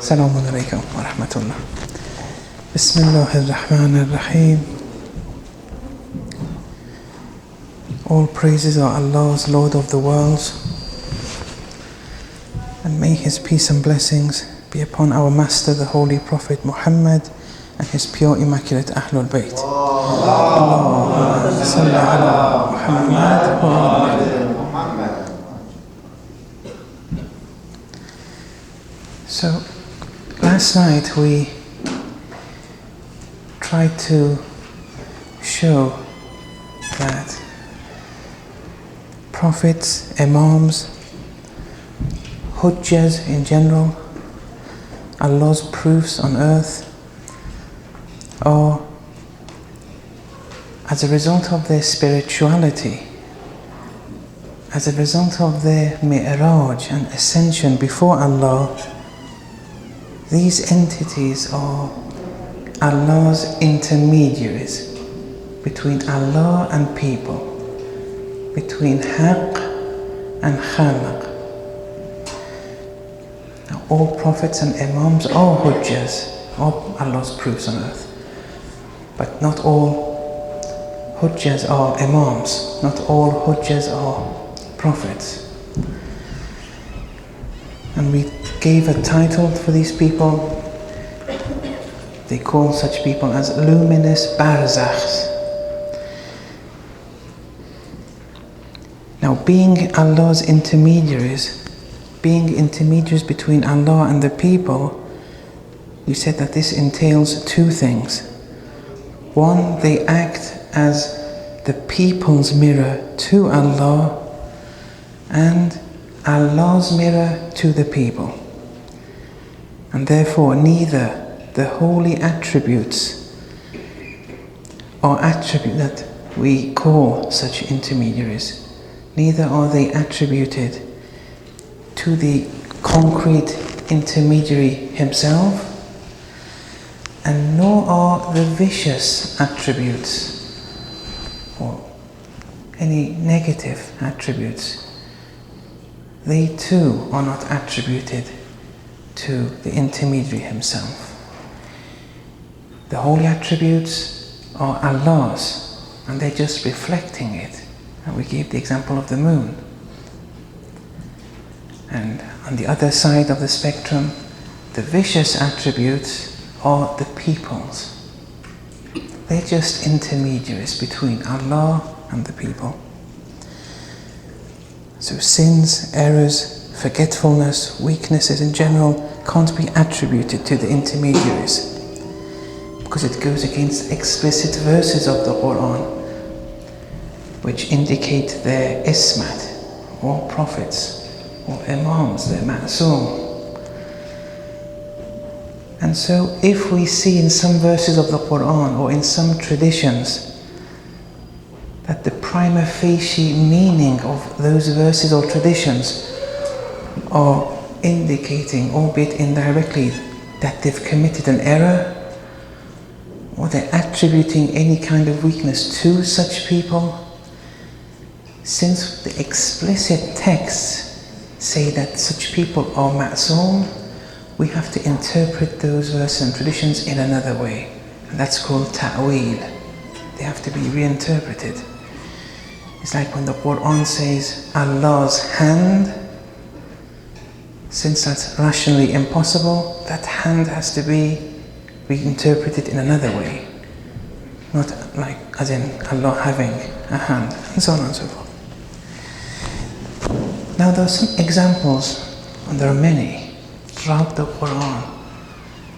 Assalamu alaikum wa rahmatullah. Bismillahir Rahmanir Rahim. All praises are Allah's, Lord of the worlds, and may His peace and blessings be upon our Master, the Holy Prophet Muhammad, and his pure, immaculate Ahlul Bayt. Allahumma salli ala Muhammad wa ala Muhammad. So, last night we tried to show that prophets, imams, hujjas in general, Allah's proofs on earth, are as a result of their spirituality, as a result of their mi'raj and ascension before Allah. These entities are Allah's intermediaries between Allah and people, between haqq and khalq. Now, all prophets and imams are hujjas, are Allah's proofs on earth. But not all hujjas are imams, not all hujjas are prophets. And we gave a title for these people. They call such people as luminous barzakhs. Now, being Allah's intermediaries, being intermediaries between Allah and the people, we said that this entails two things. One, they act as the people's mirror to Allah, and Allah's mirror to the people. And therefore, neither the holy attributes or attribute that we call such intermediaries, neither are they attributed to the concrete intermediary himself, and nor are the vicious attributes or any negative attributes, they too are not attributed to the intermediary himself. The holy attributes are Allah's, and they're just reflecting it. And we gave the example of the moon. And on the other side of the spectrum, the vicious attributes are the people's. They're just intermediaries between Allah and the people. So sins, errors, forgetfulness, weaknesses in general can't be attributed to the intermediaries, because it goes against explicit verses of the Quran which indicate their ismat, or prophets, or imams, their ma'soom. And so if we see in some verses of the Quran or in some traditions that the prima facie meaning of those verses or traditions are indicating, albeit indirectly, that they've committed an error, or they're attributing any kind of weakness to such people, since the explicit texts say that such people are ma'soom, we have to interpret those verses and traditions in another way. And that's called ta'weel. They have to be reinterpreted. It's like when the Quran says Allah's hand, since that's rationally impossible, that hand has to be reinterpreted in another way. Not like as in Allah having a hand, and so on and so forth. Now there are some examples, and there are many, throughout the Quran.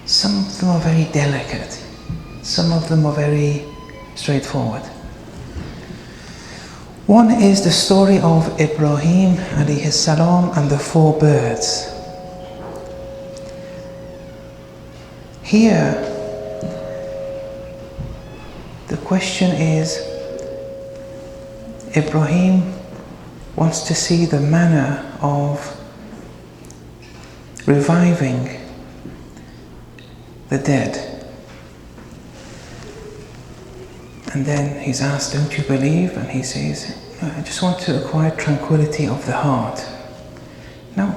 Some of them are very delicate, some of them are very straightforward. One is the story of Ibrahim alayhi salam and the 4 birds. Here, the question is, Ibrahim wants to see the manner of reviving the dead. And then he's asked, don't you believe? And he says, I just want to acquire tranquility of the heart. Now,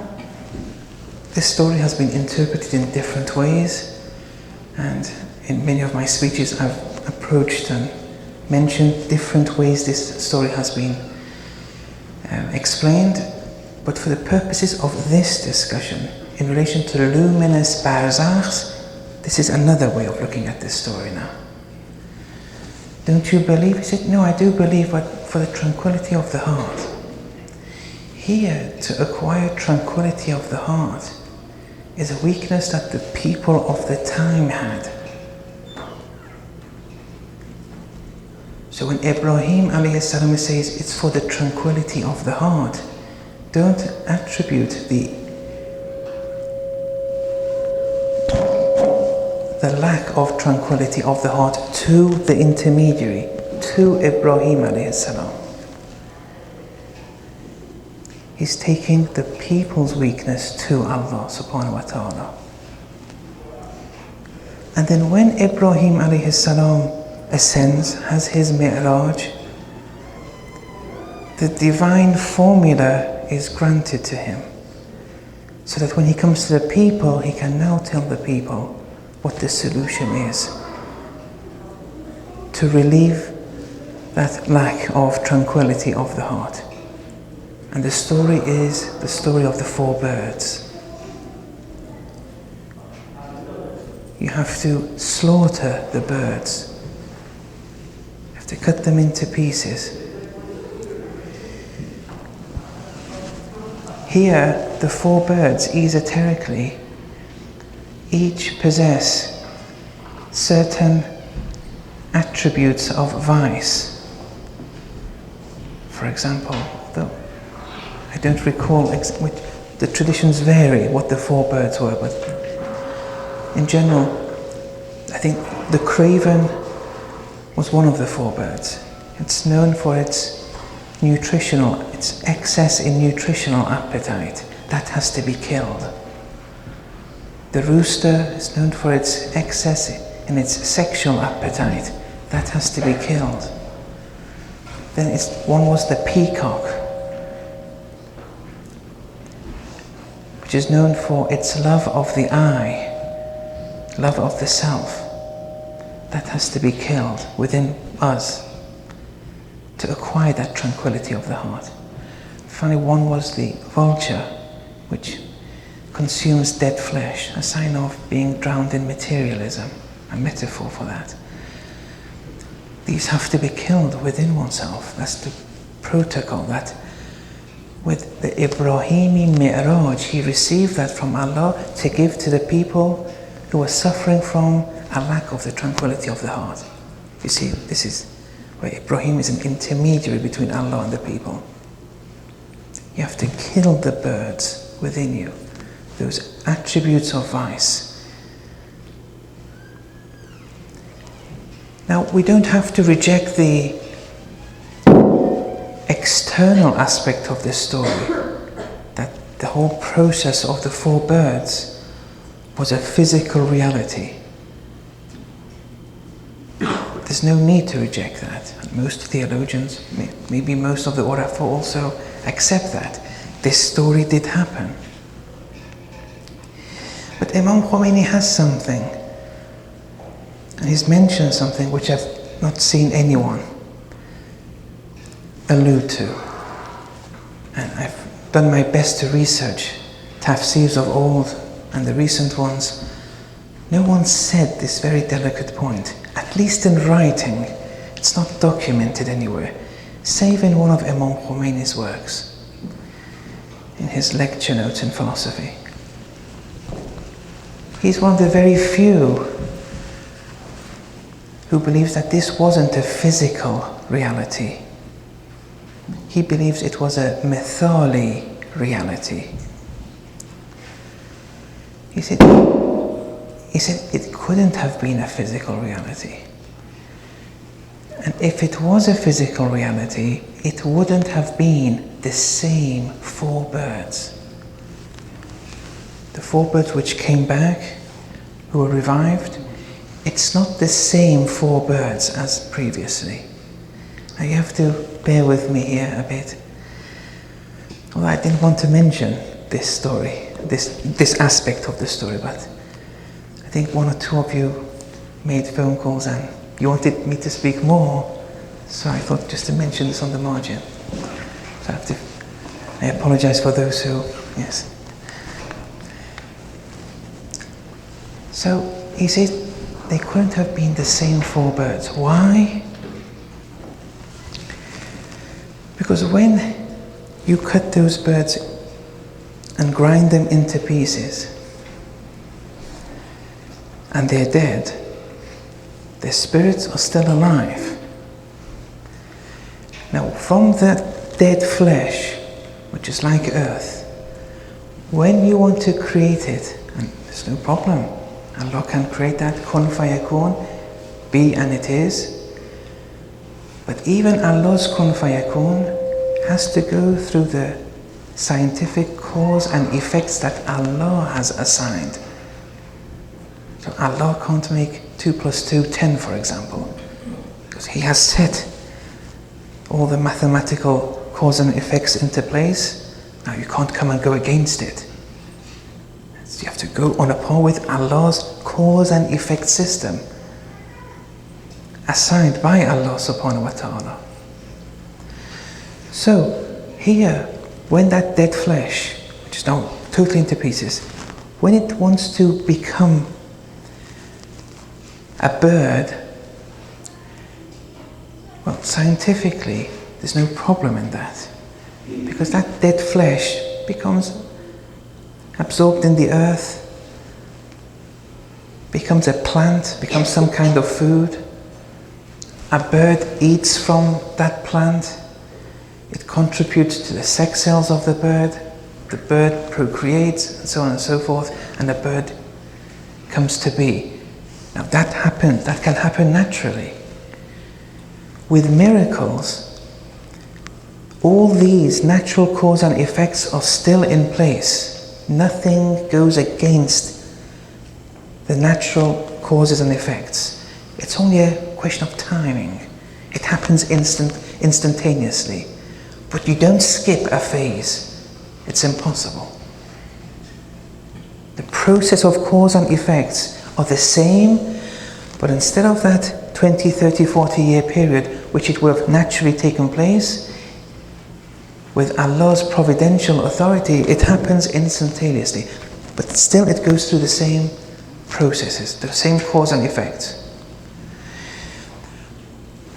this story has been interpreted in different ways, and in many of my speeches I've approached and mentioned different ways this story has been explained, but for the purposes of this discussion, in relation to the luminous barzachs, this is another way of looking at this story now. Don't you believe? He said, no, I do believe, but for the tranquility of the heart. Here, to acquire tranquility of the heart is a weakness that the people of the time had. So when Ibrahim alayhi salam says it's for the tranquility of the heart, don't attribute the lack of tranquility of the heart to the intermediary, to Ibrahim alayhi salam. He's taking the people's weakness to Allah subhanahu wa ta'ala. And then when Ibrahim alayhi salam ascends, has his mi'raj, the divine formula is granted to him, so that when he comes to the people, he can now tell the people what the solution is to relieve that lack of tranquility of the heart. And the story is the story of the 4 birds. You have to slaughter the birds. You have to cut them into pieces. Here, the 4 birds, esoterically, each possess certain attributes of vice. For example, I don't recall which the traditions vary what the 4 birds were, but in general, I think the craven was one of the 4 birds. It's known for its excess in nutritional appetite. That has to be killed. The rooster is known for its excess in its sexual appetite. That has to be killed. Then one was the peacock, which is known for its love of the eye, love of the self. That has to be killed within us to acquire that tranquility of the heart. Finally, one was the vulture, which consumes dead flesh, a sign of being drowned in materialism, a metaphor for that. These have to be killed within oneself. That's the protocol that with the Ibrahimi Mi'raj, he received that from Allah to give to the people who were suffering from a lack of the tranquility of the heart. You see, this is where Ibrahim is an intermediary between Allah and the people. You have to kill the birds within you, those attributes of vice. Now, we don't have to reject the external aspect of this story, that the whole process of the 4 birds was a physical reality. There's no need to reject that. Most theologians, maybe most of the Urafa also accept that. This story did happen. But Imam Khomeini has something, and he's mentioned something which I've not seen anyone allude to. And I've done my best to research tafsirs of old and the recent ones. No one said this very delicate point, at least in writing. It's not documented anywhere, save in one of Imam Khomeini's works, in his lecture notes in philosophy. He's one of the very few who believes that this wasn't a physical reality. He believes it was a mithali reality. He said it couldn't have been a physical reality. And if it was a physical reality, it wouldn't have been the same 4 birds. The 4 birds which came back, who were revived, it's not the same 4 birds as previously. Now you have to bear with me here a bit. Well, I didn't want to mention this story, this aspect of the story, but I think one or two of you made phone calls and you wanted me to speak more, so I thought just to mention this on the margin. So I apologize for those who, yes. So he says they couldn't have been the same four birds. Why? Because when you cut those birds and grind them into pieces, and they're dead, their spirits are still alive. Now, from that dead flesh, which is like earth, when you want to create it, and there's no problem, Allah can create that, kun fayakun, be and it is. But even Allah's kun fayakun has to go through the scientific cause and effects that Allah has assigned. So Allah can't make 2 + 2 10, for example, because He has set all the mathematical cause and effects into place. Now you can't come and go against it. So you have to go on a par with Allah's cause and effect system assigned by Allah subhanahu wa ta'ala. So here, when that dead flesh, which is now totally into pieces, when it wants to become a bird, well, scientifically there's no problem in that, because that dead flesh becomes absorbed in the earth, becomes a plant, becomes some kind of food. A bird eats from that plant, it contributes to the sex cells of the bird procreates, and so on and so forth, and the bird comes to be. Now that can happen naturally. With miracles, all these natural cause and effects are still in place. Nothing goes against the natural causes and effects. It's only a question of timing. It happens instantaneously. But you don't skip a phase. It's impossible. The process of cause and effects are the same, but instead of that 20, 30, 40 year period which it would have naturally taken place, with Allah's providential authority, it happens instantaneously. But still it goes through the same processes, the same cause and effect.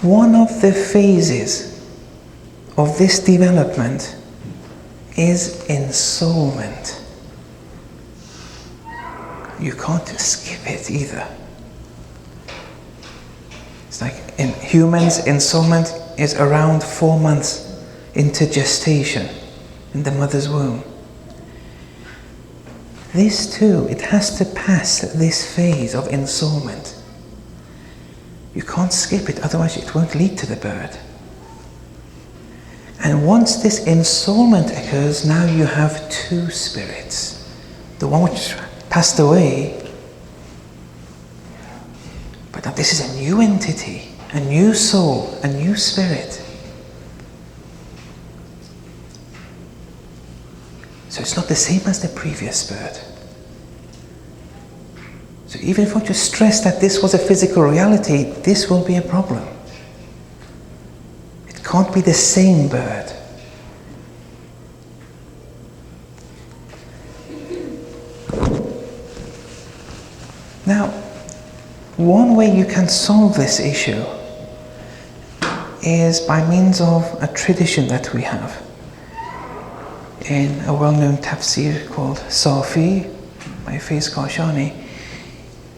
One of the phases of this development is ensoulment. You can't skip it either. It's like in humans, ensoulment is around 4 months into gestation in the mother's womb. This too, it has to pass this phase of ensoulment. You can't skip it, otherwise it won't lead to the bird. And once this ensoulment occurs, now you have 2 spirits. The one which passed away, but now this is a new entity, a new soul, a new spirit. So it's not the same as the previous bird. So even if I just stress that this was a physical reality, this will be a problem. It can't be the same bird. Now, one way you can solve this issue is by means of a tradition that we have. In a well-known tafsir called Safi by Faiz Kashani,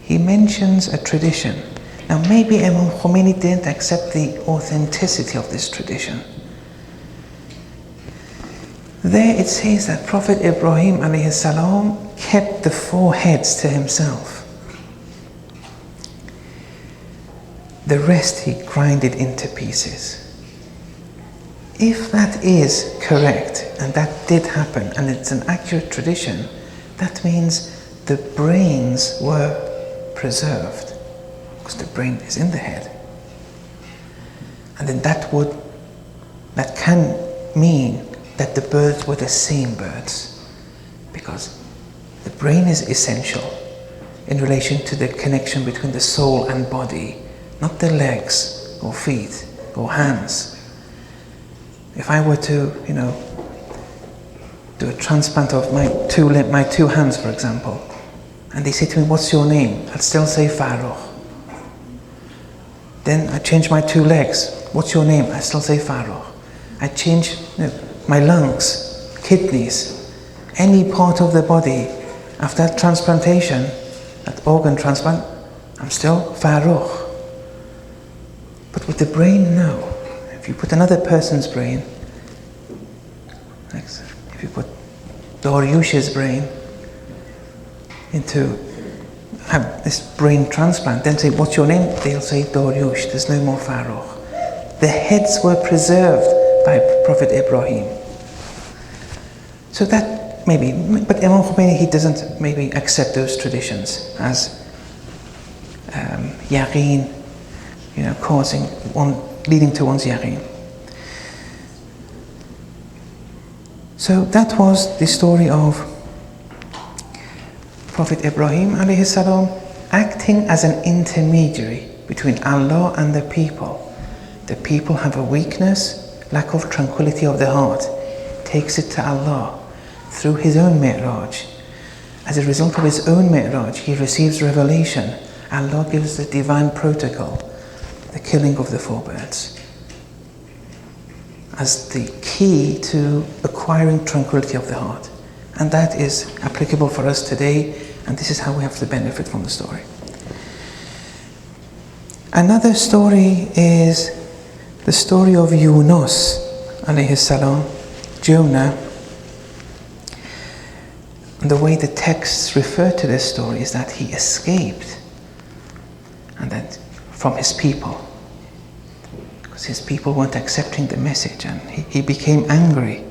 he mentions a tradition. Now maybe Imam Khomeini didn't accept the authenticity of this tradition. There it says that Prophet Ibrahim alayhi salam kept the 4 heads to himself. The rest he grinded into pieces. If that is correct, and that did happen, and it's an accurate tradition, that means the brains were preserved, because the brain is in the head. And then that can mean that the birds were the same birds, because The brain is essential in relation to the connection between the soul and body, not the legs or feet or hands. If I were to, do a transplant of my two hands, for example, and they say to me, "What's your name?" I'd still say Farrokh. Then I change my two legs. "What's your name?" I still say Farrokh. I change my lungs, kidneys, any part of the body. After that transplantation, that organ transplant, I'm still Farrokh. But with the brain, no. If you put another person's brain, if you put Dariush's brain have this brain transplant, then say, "What's your name?" They'll say Dariush. There's no more Farrokh. The heads were preserved by Prophet Ibrahim. So that maybe, but Imam Khomeini, he doesn't maybe accept those traditions as yaqeen, leading to one's yaqeen. So that was the story of Prophet Ibrahim alayhi salam acting as an intermediary between Allah and the people. The people have a weakness, lack of tranquility of the heart, takes it to Allah through his own mi'raj. As a result of his own mi'raj, he receives revelation. Allah gives the divine protocol, the killing of the 4 birds, as the key to acquiring tranquility of the heart. And that is applicable for us today, and this is how we have to benefit from the story. Another story is the story of Yunus alayhi salam, Jonah. And the way the texts refer to this story is that he escaped from his people, because his people weren't accepting the message, and he became angry.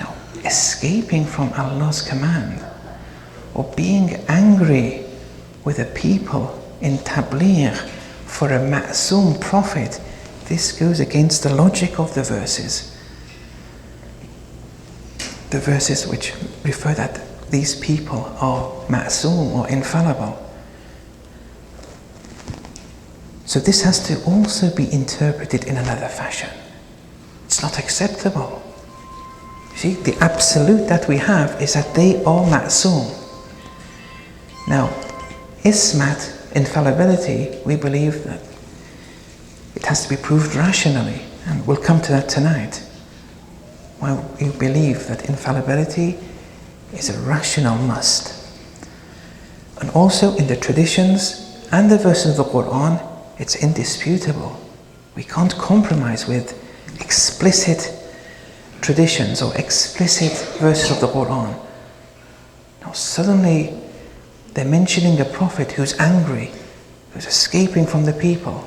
Now, escaping from Allah's command or being angry with a people in tabligh for a ma'soom prophet, this goes against the logic of the verses. The verses which refer that these people are ma'soom or infallible. So this has to also be interpreted in another fashion. It's not acceptable. You see, the absolute that we have is that they are ma'soom. Now, ismat, infallibility, we believe that it has to be proved rationally, and we'll come to that tonight. Well, we believe that infallibility is a rational must. And also in the traditions and the verses of the Quran, it's indisputable. We can't compromise with explicit traditions or explicit verses of the Quran. Now suddenly they're mentioning a prophet who's angry, who's escaping from the people,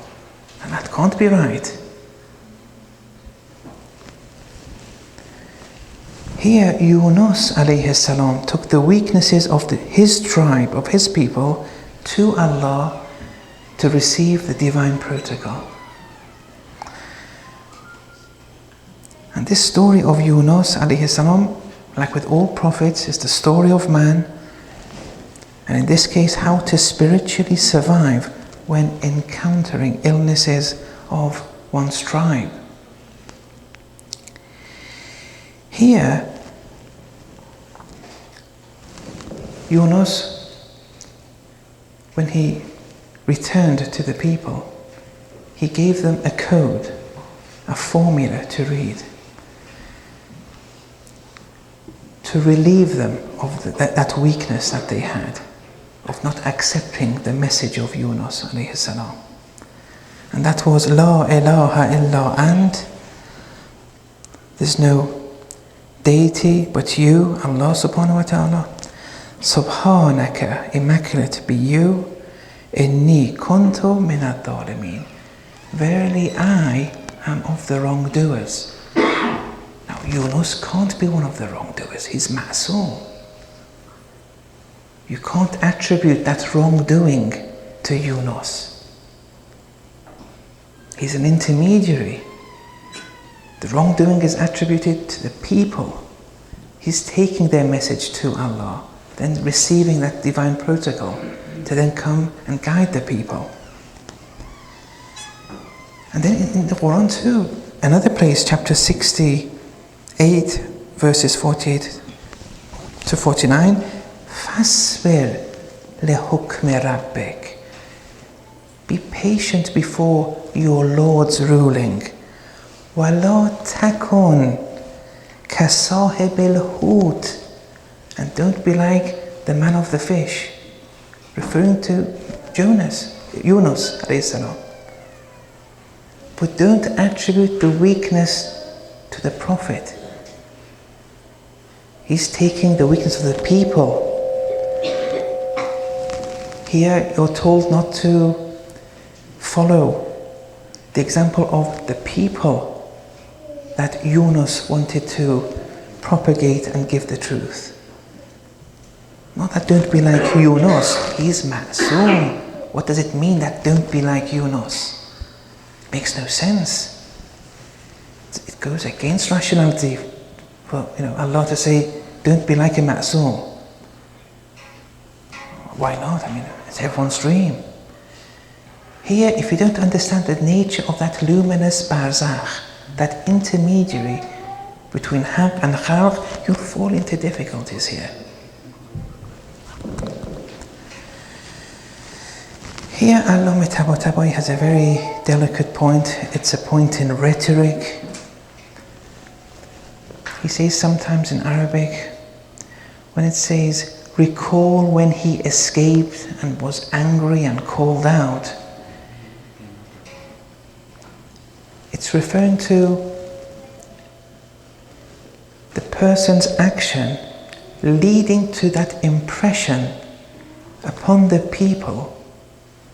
and that can't be right. Here Yunus alayhi salam took the weaknesses of his tribe, of his people, to Allah to receive the divine protocol. And this story of Yunus alayhi salam, like with all prophets, is the story of man, and in this case how to spiritually survive when encountering illnesses of one's tribe. Here Yunus, when he returned to the people, he gave them a code, a formula to read, to relieve them of that weakness that they had, of not accepting the message of Yunus alayhi salam. And that was La ilaha illa ant. There's no deity but you, Allah subhanahu wa ta'ala. Subhanaka, immaculate be you. Inni kuntu min ad-dhalimin. Verily I am of the wrongdoers. Now Yunus can't be one of the wrongdoers. He's ma'soom. You can't attribute that wrongdoing to Yunus. He's an intermediary. The wrongdoing is attributed to the people. He's taking their message to Allah. then receiving that divine protocol to then come and guide the people. And then in the Quran too, another place, chapter 68, verses 48 to 49, فَاصْبِرْ لِحُكْمِ رَبِّكَ. Be patient before your Lord's ruling. وَلَا تَكُنْ كَصَاحِبِ الْحُوتِ. And don't be like the man of the fish, referring to Yunus alayhi salam. But don't attribute the weakness to the Prophet. He's taking the weakness of the people. Here you're told not to follow the example of the people that Yunus wanted to propagate and give the truth. Not that don't be like Yunus, he's ma'soom. What does it mean that don't be like Yunus? It makes no sense. It goes against rationality for Allah to say, don't be like a ma'soom. Why not? I mean, it's everyone's dream. Here, if you don't understand the nature of that luminous barzakh, that intermediary between haq and khalq, you'll fall into difficulties here. Here, Allama Tabatabai has a very delicate point. It's a point in rhetoric. He says sometimes in Arabic, when it says, recall when he escaped and was angry and called out, it's referring to the person's action leading to that impression upon the people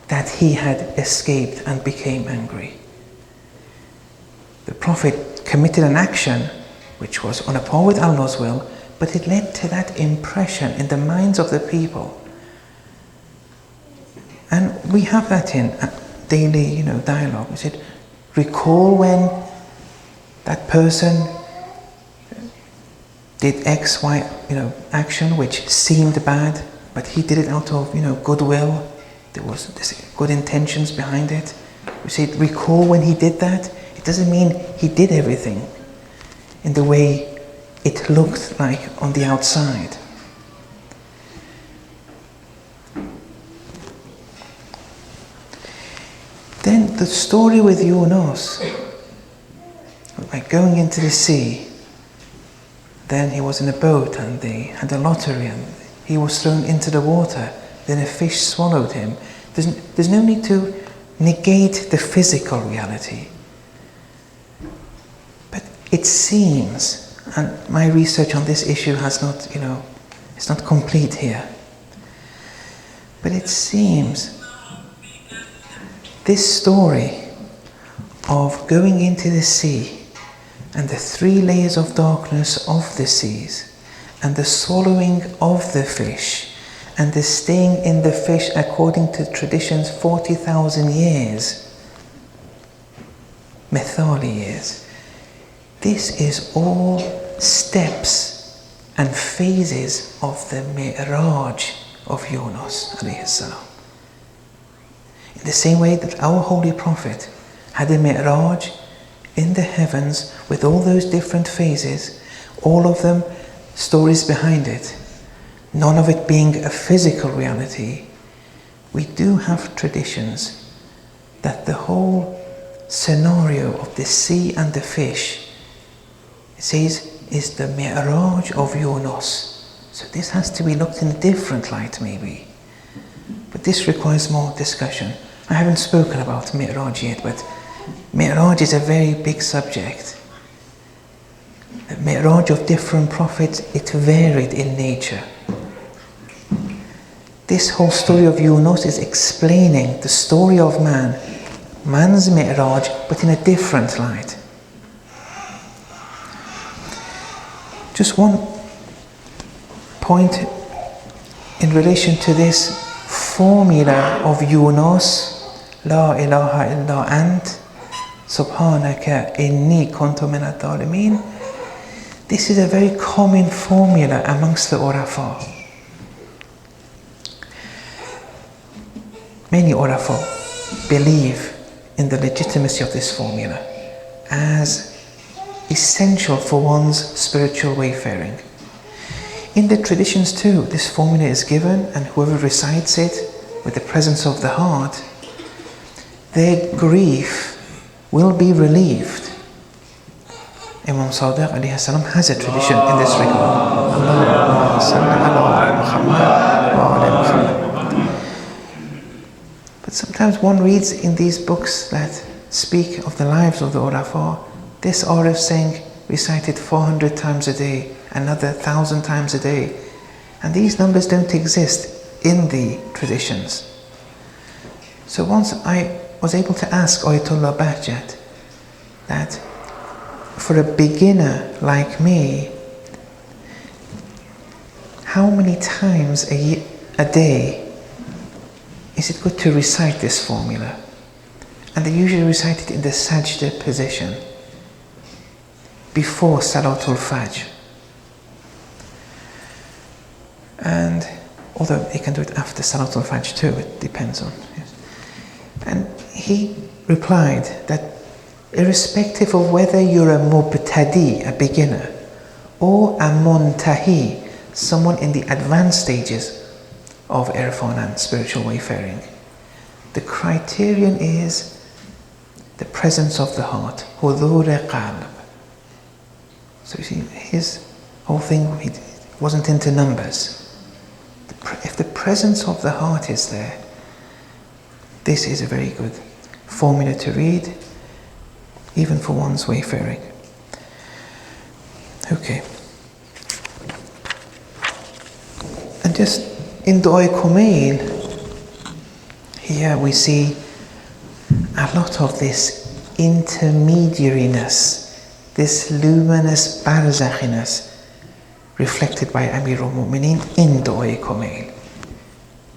that he had escaped and became angry. The Prophet committed an action which was on a par with Allah's will, but it led to that impression in the minds of the people. And we have that in daily, dialogue. We said, recall when that person did X, Y, action which seemed bad, but he did it out of, goodwill. There was good intentions behind it. We say, recall when he did that. It doesn't mean he did everything in the way it looked like on the outside. Then the story with Yunus, like going into the sea, then he was in a boat and they had a lottery and he was thrown into the water, then a fish swallowed him. There's no need to negate the physical reality. But it seems, and my research on this issue has not, it's not complete here, but it seems this story of going into the sea and the 3 layers of darkness of the seas and the swallowing of the fish and the staying in the fish according to traditions 40,000 years, Methali years. This is all steps and phases of the Mi'raj of Yunus alayhi salam. In the same way that our Holy Prophet had a Mi'raj in the heavens with all those different phases, all of them stories behind it, none of it being a physical reality, we do have traditions that the whole scenario of the sea and the fish, it says, is the Mi'raj of Yunus. So this has to be looked in a different light maybe. But this requires more discussion. I haven't spoken about Mi'raj yet, but Mi'raj is a very big subject. The Mi'raj of different prophets, it varied in nature. This whole story of Yunus is explaining the story of man's Mi'raj, but in a different light. Just one point in relation to this formula of Yunus, La ilaha illa ant, subhanaka inni kuntu min ad-dhalimin. This is a very common formula amongst the Urafa. many Urafa believe in the legitimacy of this formula as essential for one's spiritual wayfaring. In the traditions too, this formula is given, and whoever recites it with the presence of the heart, their grief will be relieved. Imam Sadiq alayhi salam has a tradition in this regard. Allahumma salli ala Muhammad wa ala Muhammad. But sometimes one reads in these books that speak of the lives of the Urafa, this Arif saying, recited 400 times a day, another 1,000 times a day. And these numbers don't exist in the traditions. So once I was able to ask Ayatollah Bahjat that for a beginner like me, how many times a day is it good to recite this formula? And they usually recite it in the sajda position before Salatul Fajr. And although he can do it after Salatul Fajr too, it depends on. Yes. And he replied that irrespective of whether you're a mubtadi, a beginner, or a muntahi, someone in the advanced stages of irfan and spiritual wayfaring, the criterion is the presence of the heart, hudur qalb. So you see, his whole thing, he wasn't into numbers. If the presence of the heart is there, this is a very good formula to read, even for one's wayfaring. Okay. And just in Du'a Kumail, here we see a lot of this intermediariness, this luminous barzakhiness reflected by Amir al-Mu'mineen in Du'a Kumail.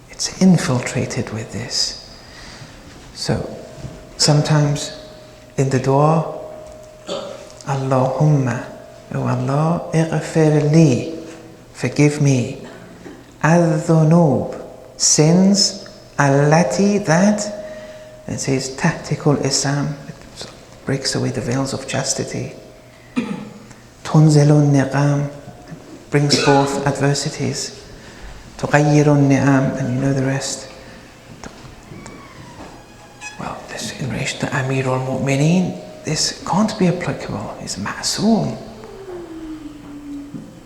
It's infiltrated with this. So sometimes in the dua, Allahumma, oh Allah, ighfir li, forgive me, al-dhunub, sins, allati, that, it says tactical Islam, it breaks away the veils of chastity. Tunzilun niqam, brings forth adversities. Tughayyirun ni'am, and you know the rest. Well, this in relation to Amir al-Mu'mineen, this can't be applicable. He's ma'soom.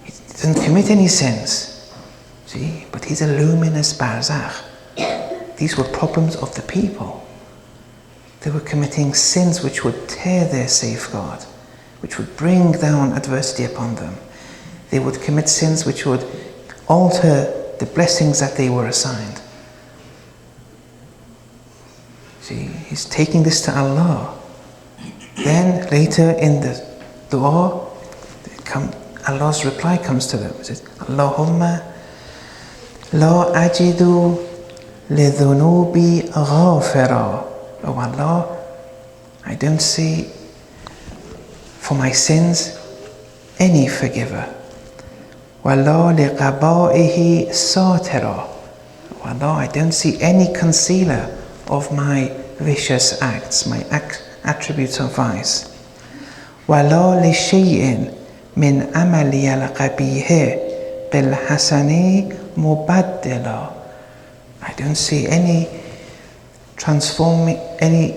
He doesn't commit any sins. See, but he's a luminous barzakh. These were problems of the people. They were committing sins which would tear their safeguard, which would bring down adversity upon them. They would commit sins which would alter the blessings that they were assigned. See, he's taking this to Allah. Then later in the dua, Allah's reply comes to them. It says, Allahumma la ajidu li dhunubi ghafira. Oh Allah, I don't see for my sins any forgiver. Wala liqaba'ihi satira. Oh Allah, I don't see any concealer of my vicious acts, my attributes of vice. Wala li shay'in min amali al-qabihi bil hasani mubaddila. I don't see any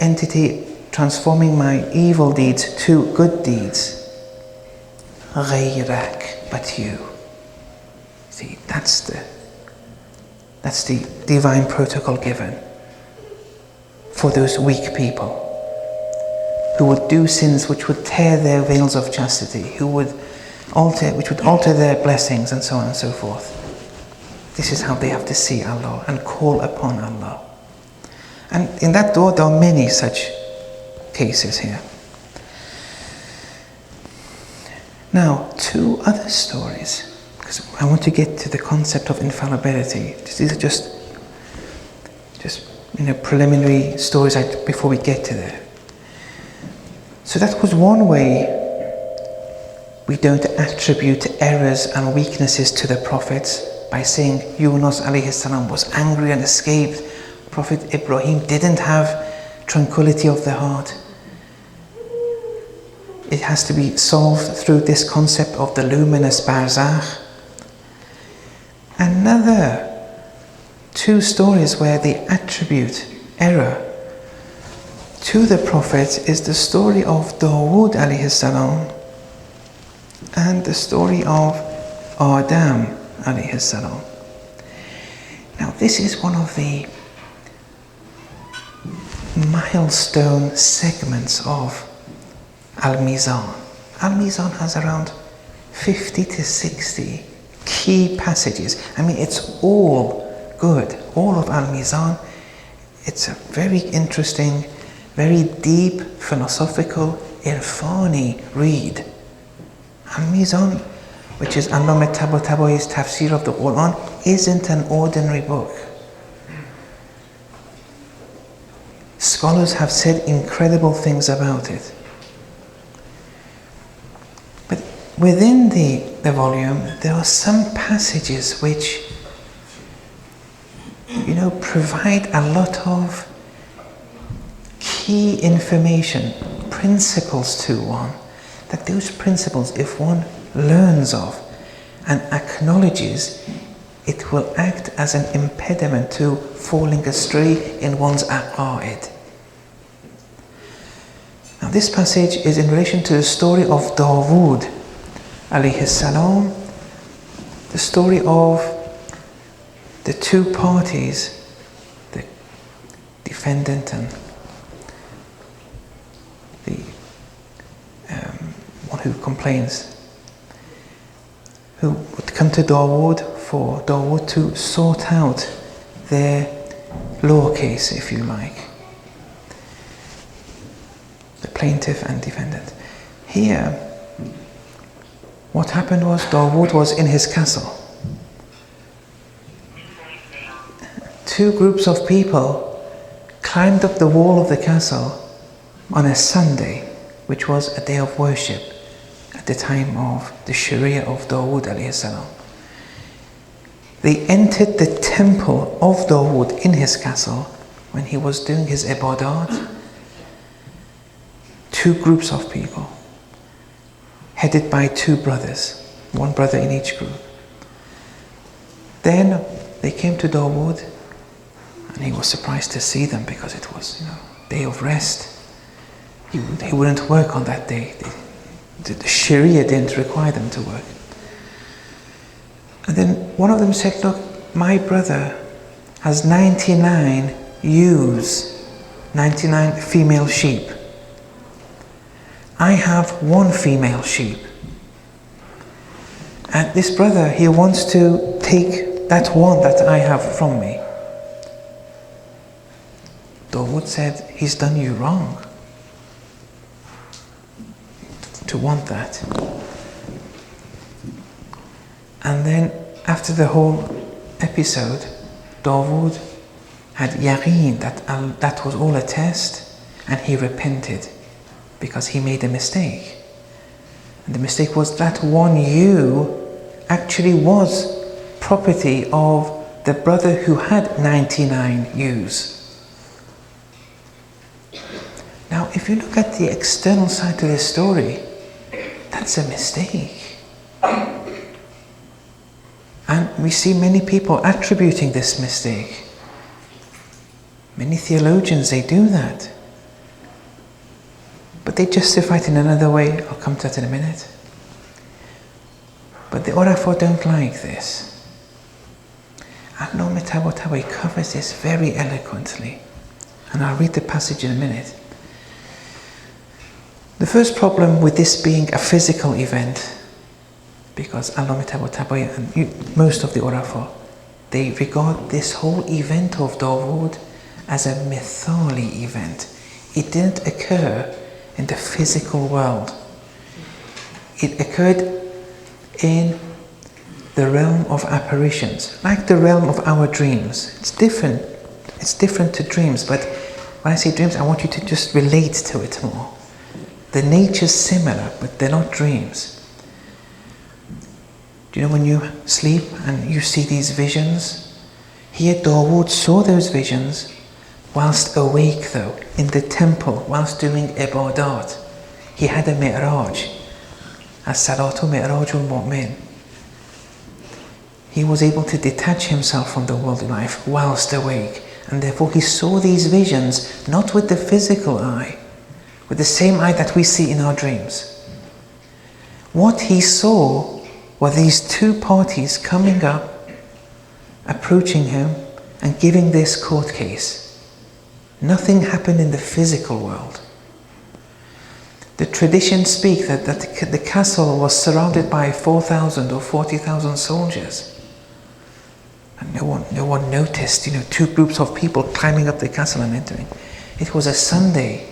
entity transforming my evil deeds to good deeds. غيرك, but you. See, that's the divine protocol given for those weak people who would do sins which would tear their veils of chastity, which would alter their blessings, and so on and so forth. This is how they have to see Allah and call upon Allah. And in that dua, there are many such cases here. Now, two other stories, because I want to get to the concept of infallibility. These are just preliminary stories before we get to there. So that was one way we don't attribute errors and weaknesses to the prophets by saying Yunus alayhi salam was angry and escaped, Prophet Ibrahim didn't have tranquility of the heart. It has to be solved through this concept of the luminous barzakh. Another two stories where they attribute error to the Prophet is the story of Dawood alayhi salam and the story of Adam alayhi salam. Now this is one of the milestone segments of Al-Mizan. Al-Mizan has around 50 to 60 key passages. I mean, it's all good. All of Al-Mizan. It's a very interesting, very deep, philosophical, irfani read. Al-Mizan, which is Allama Tabataba'i's tafsir of the Quran, isn't an ordinary book. Scholars have said incredible things about it. But within the volume, there are some passages which, provide a lot of key information, principles to one, that those principles, if one learns of and acknowledges, it will act as an impediment to falling astray in one's aqa'id. Now this passage is in relation to the story of Dawood alayhi salam, the story of the two parties, the defendant and the one who complains, who would come to Dawood for Dawood to sort out their law case, if you like. The plaintiff and defendant. Here, what happened was Dawood was in his castle. Two groups of people climbed up the wall of the castle on a Sunday, which was a day of worship at the time of the Sharia of Dawood alayhi salam. They entered the temple of Dawood in his castle when he was doing his ibadat. Two groups of people, headed by two brothers, one brother in each group. Then they came to Dawood, and he was surprised to see them because it was, day of rest. He wouldn't work on that day. The Sharia didn't require them to work. And then one of them said, look, my brother has 99 ewes, 99 female sheep. I have one female sheep. And this brother, he wants to take that one that I have from me. Dawood said, he's done you wrong to want that. And then after the whole episode, Dawood had yaqeen that was all a test, and he repented because he made a mistake. And the mistake was that one ewe actually was property of the brother who had 99 ewes. Now, if you look at the external side to this story, that's a mistake. And we see many people attributing this mistake. Many theologians, they do that. But they justify it in another way. I'll come to that in a minute. But the Urafo don't like this. Al-Allama Tabatabai covers this very eloquently. And I'll read the passage in a minute. The first problem with this being a physical event, because Allama Tabatabai and most of the Urafo, they regard this whole event of Dawood as a mithali event. It didn't occur in the physical world. It occurred in the realm of apparitions, like the realm of our dreams. It's different to dreams, but when I say dreams, I want you to just relate to it more. The nature's similar, but they're not dreams. Do you know when you sleep and you see these visions? Here Dawood saw those visions, Whilst awake though, in the temple, whilst doing ibadat, he had a mi'raj. As-salatu mi'rajul mu'min. He was able to detach himself from the worldly life whilst awake, and therefore he saw these visions not with the physical eye, with the same eye that we see in our dreams. What he saw were these two parties coming up, approaching him and giving this court case. Nothing happened in the physical world. The traditions speak that the castle was surrounded by 4,000 or 40,000 soldiers. And no one noticed, two groups of people climbing up the castle and entering. It was a Sunday.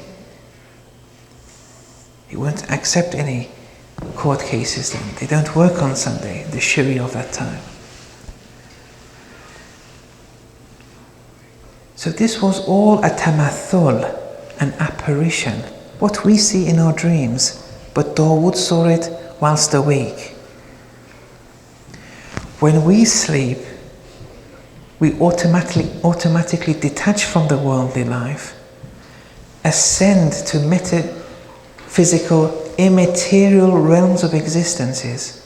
He wouldn't accept any court cases then. They don't work on Sunday, the Sharia of that time. So this was all a tamathul, an apparition, what we see in our dreams, but Dawood saw it whilst awake. When we sleep, we automatically detach from the worldly life, ascend to metaphysical, immaterial realms of existences,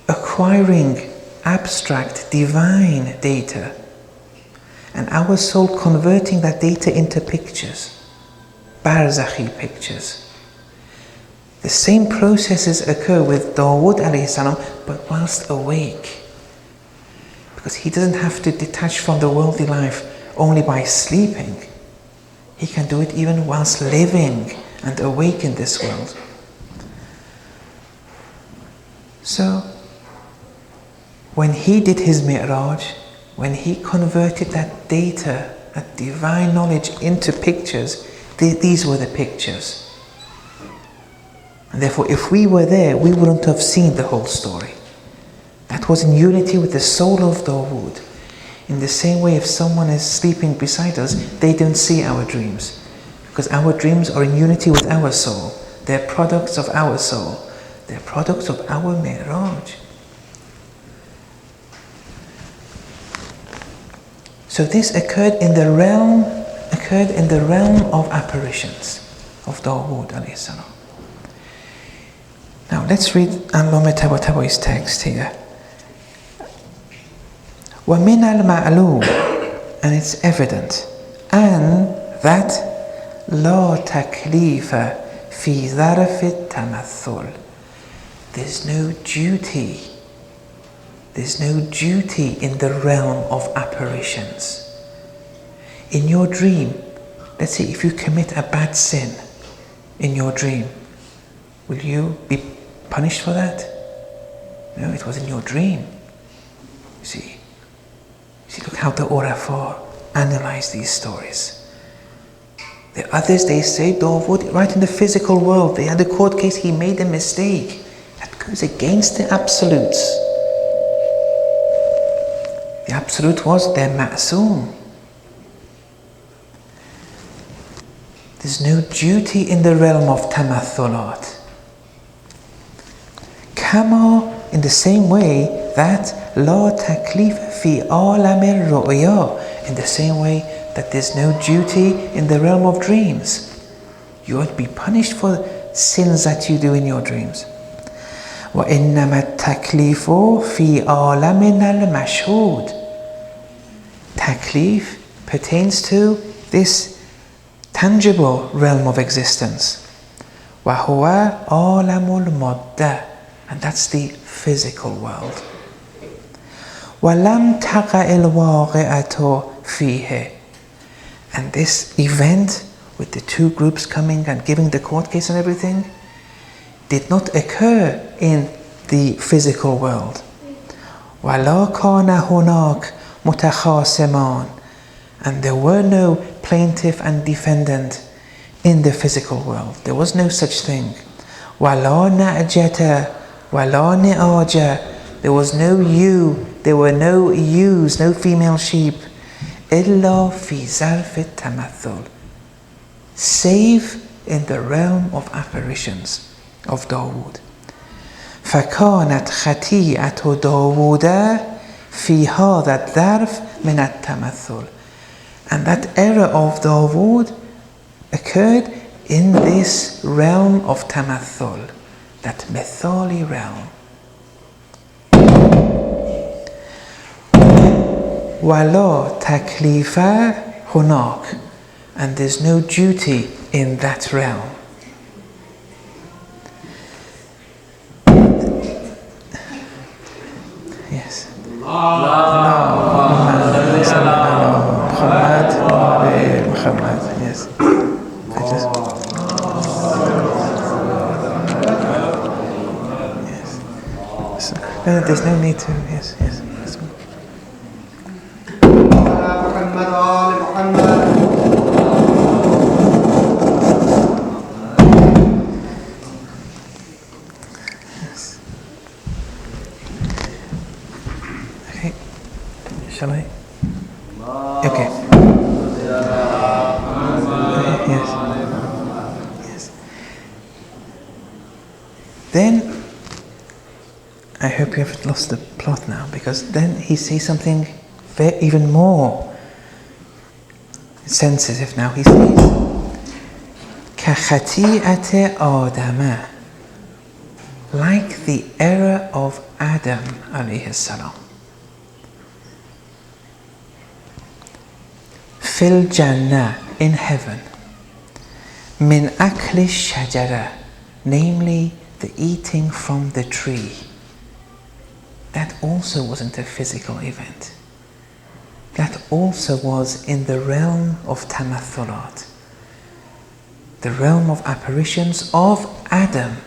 acquiring abstract, divine data, and our soul converting that data into pictures, barzakhi pictures. The same processes occur with Dawood alayhi salam, but whilst awake. Because he doesn't have to detach from the worldly life only by sleeping. He can do it even whilst living and awake in this world. So, when he did his mi'raj, when he converted that data, that divine knowledge into pictures, these were the pictures. And therefore, if we were there, we wouldn't have seen the whole story. That was in unity with the soul of Dawood. In the same way, if someone is sleeping beside us, they don't see our dreams. Because our dreams are in unity with our soul. They're products of our soul. They're products of our mi'raj. So this occurred in the realm of apparitions of Dawood alayhi salam. Now let's read Allama Tabataba'i's text here. وَمِنَ الْمَعْلُومِ, and it's evident, and that لَا تَكْلِيفَ فِي ظَرَفِ التَّمَثُّلِ. There's no duty in the realm of apparitions. In your dream, let's say if you commit a bad sin in your dream, will you be punished for that? No, it was in your dream. You see, look how the Urafa analyze these stories. The others, they say, Dawood, right in the physical world, they had a court case, he made a mistake. That goes against the absolutes. The absolute was their ma'soom. There's no duty in the realm of tamathulat. Kama, in the same way that la taklif fi alam al-ru'ya, in the same way that there's no duty in the realm of dreams. You won't be punished for sins that you do in your dreams. وَإِنَّمَا التَّكْلِيفُ فِي عَالَمِنَا الْمَشْهُودِ. Taklif pertains to this tangible realm of existence. وَهُوَ عَالَمُ الْمَادَّةِ, and that's the physical world. وَلَمْ تَقَعِ الْوَاقِعَةُ فِيهِ. And this event with the two groups coming and giving the court case and everything did not occur in the physical world. وَلَا كَانَ هُنَاكَ مُتَخَاصِمَانِ. And there were no plaintiff and defendant in the physical world. There was no such thing. وَلَا نَعْجَةَ وَلَا نِعَاجَةَ. There was no ewe, there were no ewes, no female sheep. إِلَّا فِي ظَرْفِ التَّمَثُّلِ. Save in the realm of apparitions of Dawood. فَكَانَتْ خَطِيئَةُ دَاوُودَ فِي هَذَا الظَّرْفِ مِنَ التَّمَثُّلِ. And that era of Dawood occurred in this realm of Tamathul, that Mithali realm. Wala taklifa hunak, and there's no duty in that realm. Yes. Muhammad. Yes. Yes. So, there's no need to. Yes. Yes. Okay. Shall I? Okay. Yes. Yes. Then, I hope you haven't lost the plot now, because then he says something even more sensitive now. He says, كَخَطِيئَةِ آدَمَ, like the error of Adam alayhi salam. Fil Jannah, in heaven. Min akli shajara, namely the eating from the tree. That also wasn't a physical event. That also was in the realm of tamathulat, the realm of apparitions of Adam.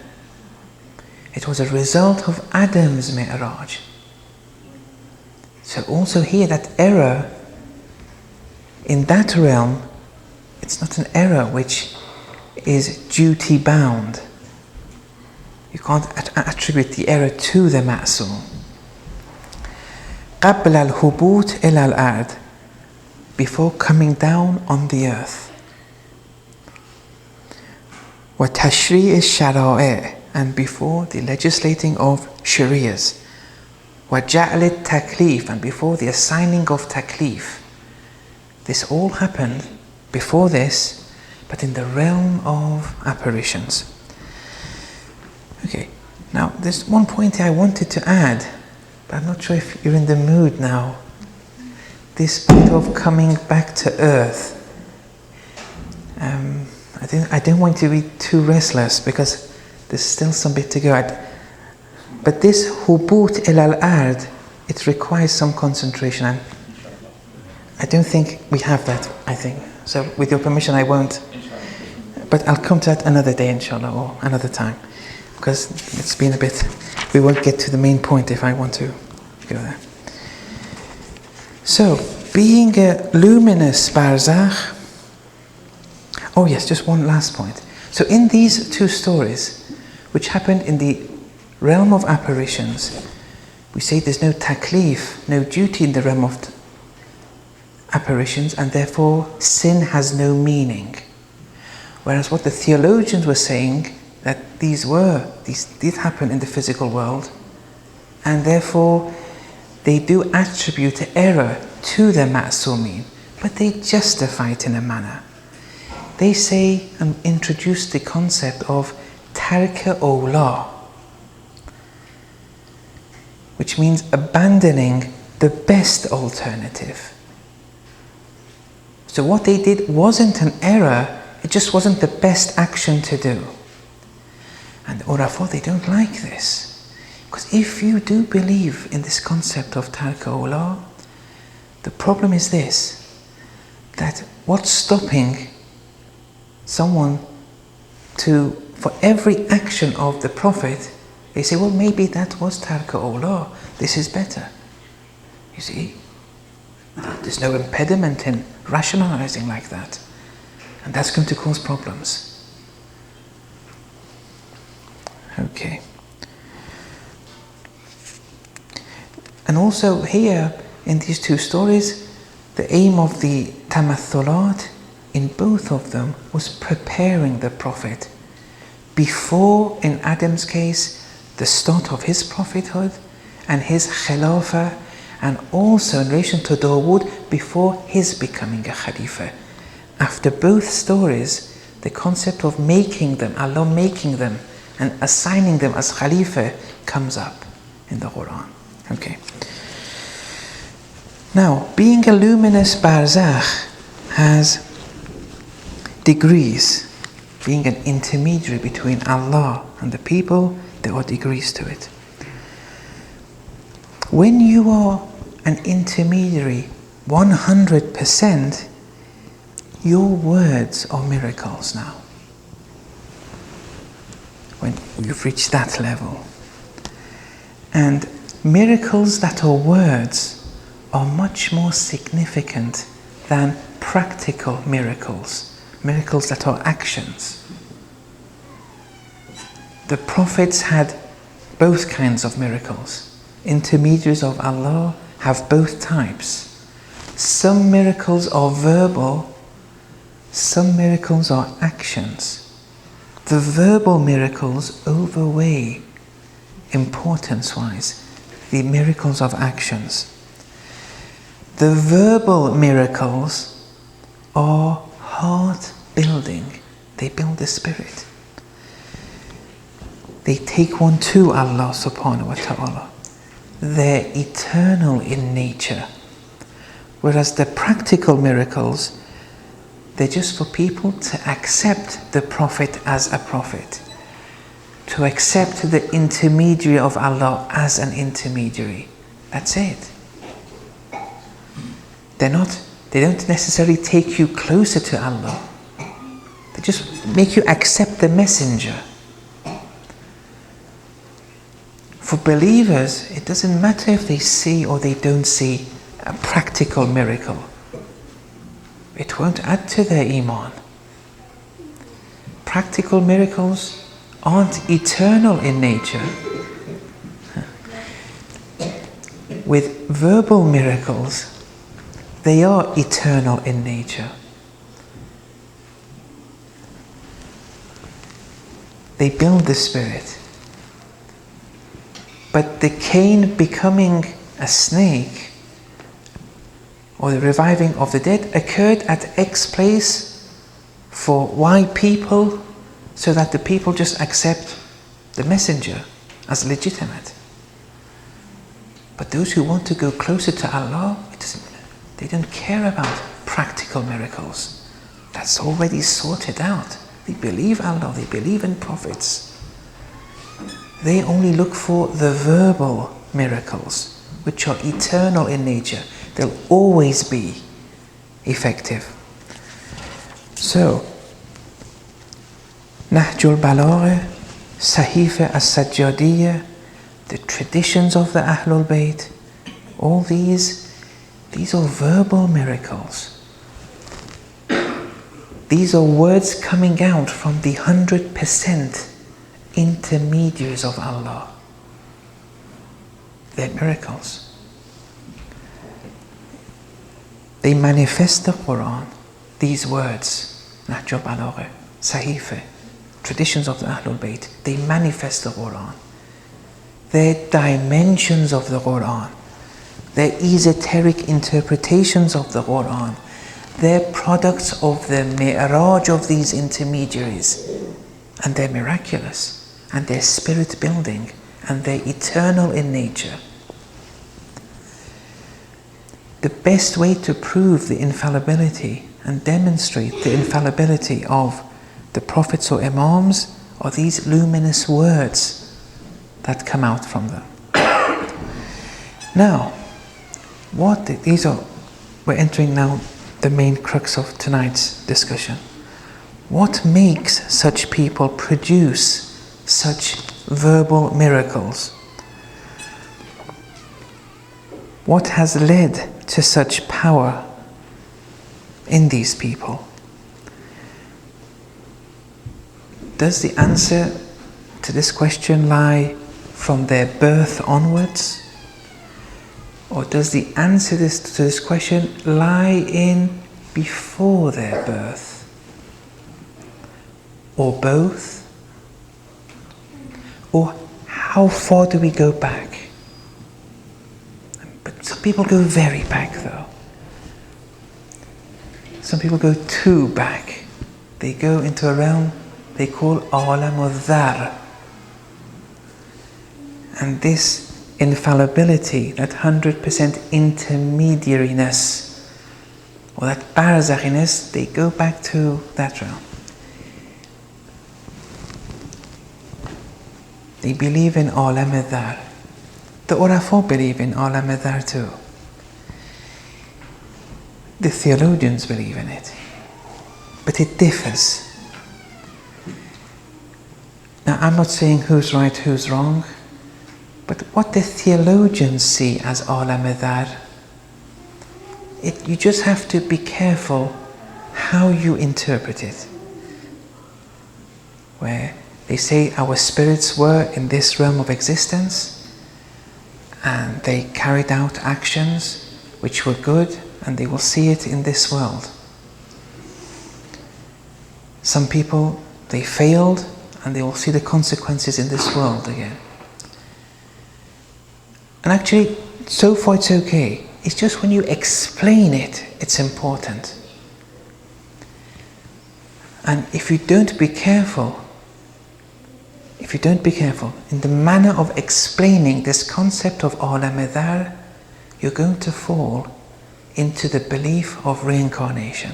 It was a result of Adam's mi'raj. So also here, that error in that realm, it's not an error which is duty bound. You can't attribute the error to the ma'soom. قبل الهبوط إلى الأرض, before coming down on the earth. وتشريع الشرائع, and before the legislating of sharias. وجعل التكليف, and before the assigning of taklif. This all happened before this, but in the realm of apparitions. Okay, now there's one point I wanted to add, but I'm not sure if you're in the mood now. This bit of coming back to earth. I don't want to be too restless, because there's still some bit to go. But this hubut el al-ard, it requires some concentration, and I don't think we have that, I think. So with your permission, I won't. But I'll come to that another day, inshallah, or another time. Because it's been a bit, we won't get to the main point if I want to go there. So, being a luminous barzakh. Oh yes, just one last point. So in these two stories, which happened in the realm of apparitions, we say there's no taklif, no duty in the realm of apparitions, and therefore sin has no meaning. Whereas what the theologians were saying, that these did happen in the physical world, and therefore they do attribute error to the ma'sumin, but they justify it in a manner. They say and introduce the concept of tarka awla, which means abandoning the best alternative. So what they did wasn't an error, it just wasn't the best action to do. And Urafa, they don't like this. Because if you do believe in this concept of tarka awla, the problem is this, that what's stopping someone for every action of the Prophet, they say, well, maybe that was tarka awla, this is better. You see? There's no impediment in rationalizing like that. And that's going to cause problems. Okay. And also here, in these two stories, the aim of the tamathulat in both of them was preparing the Prophet before, in Adam's case, the start of his prophethood and his khilafah, and also in relation to Dawood before his becoming a Khalifa. After both stories, the concept of making them, Allah making them and assigning them as Khalifa comes up in the Quran. Okay. Now, being a luminous barzakh has degrees. Being an intermediary between Allah and the people, there are degrees to it. When you are an intermediary 100%, your words are miracles now. When you've reached that level. And miracles that are words are much more significant than practical miracles, miracles that are actions. The prophets had both kinds of miracles. Intermediaries of Allah have both types. Some miracles are verbal, some miracles are actions. The verbal miracles overweigh, importance-wise, the miracles of actions. The verbal miracles are heart-building. They build the spirit. They take one to Allah subhanahu wa ta'ala. They're eternal in nature. Whereas the practical miracles, they're just for people to accept the Prophet as a prophet, to accept the intermediary of Allah as an intermediary. That's it. They don't necessarily take you closer to Allah. They just make you accept the messenger. For believers, it doesn't matter if they see or they don't see a practical miracle. It won't add to their iman. Practical miracles aren't eternal in nature. With verbal miracles, they are eternal in nature. They build the spirit. But the cane becoming a snake or the reviving of the dead occurred at X place for Y people, so that the people just accept the messenger as legitimate. But those who want to go closer to Allah, they don't care about practical miracles. That's already sorted out. They believe Allah, they believe in prophets. They only look for the verbal miracles, which are eternal in nature. They'll always be effective. So, Nahjul Balagha, Sahifa as-Sajjadiyya, the traditions of the Ahlul Bayt, all these are verbal miracles. These are words coming out from the 100% intermediaries of Allah. They're miracles. They manifest the Quran, these words, Nahjul Balagha, Sahifa, traditions of the Ahlul Bayt, they manifest the Quran. They're dimensions of the Quran. They're esoteric interpretations of the Quran. They're products of the mi'raj of these intermediaries. And they're miraculous. And they're spirit building. And they're eternal in nature. The best way to prove the infallibility and demonstrate the infallibility of the prophets or imams are these luminous words that come out from them. Now, we're entering now the main crux of tonight's discussion. What makes such people produce such verbal miracles? What has led to such power in these people? Does the answer to this question lie from their birth onwards? Or does the answer to this question lie in before their birth? Or both? Or how far do we go back? But Some people go very back though. Some people go too back. They go into a realm they call Alam al-Dhar. And this infallibility, that 100% intermediariness, or that barzakhiness, they go back to that realm. They believe in Alam al-Dhar. The Urafa believe in Alam al-Dhar too. The theologians believe in it. But it differs. Now, I'm not saying who's right, who's wrong, but what the theologians see as Alam al-Dhar, you just have to be careful how you interpret it. Where they say our spirits were in this realm of existence and they carried out actions which were good and they will see it in this world. Some people, they failed and they will see the consequences in this world again. And actually, so far it's okay. It's just when you explain it, it's important. And if you don't be careful in the manner of explaining this concept of Alam al-Dhar, you're going to fall into the belief of reincarnation.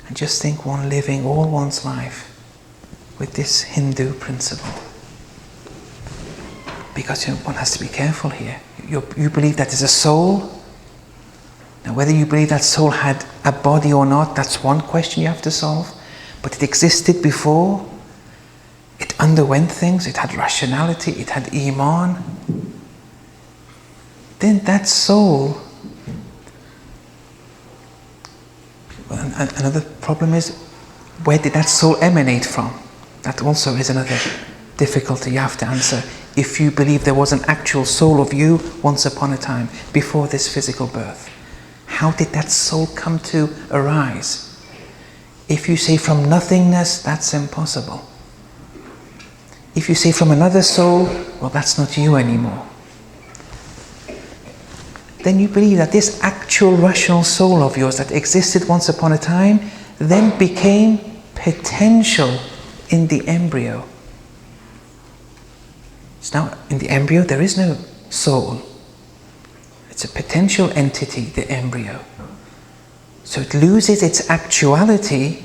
And just think one living all one's life with this Hindu principle. Because one has to be careful here. You believe that there's a soul. Now whether you believe that soul had a body or not, that's one question you have to solve. But it existed before. It underwent things. It had rationality. It had iman. Then that soul... Another problem is, where did that soul emanate from? That also is another difficulty you have to answer. If you believe there was an actual soul of you once upon a time, before this physical birth, how did that soul come to arise? If you say from nothingness, that's impossible. If you say from another soul, well, that's not you anymore. Then you believe that this actual rational soul of yours that existed once upon a time then became potential in the embryo. So now in the embryo there is no soul. It's a potential entity, the embryo. So it loses its actuality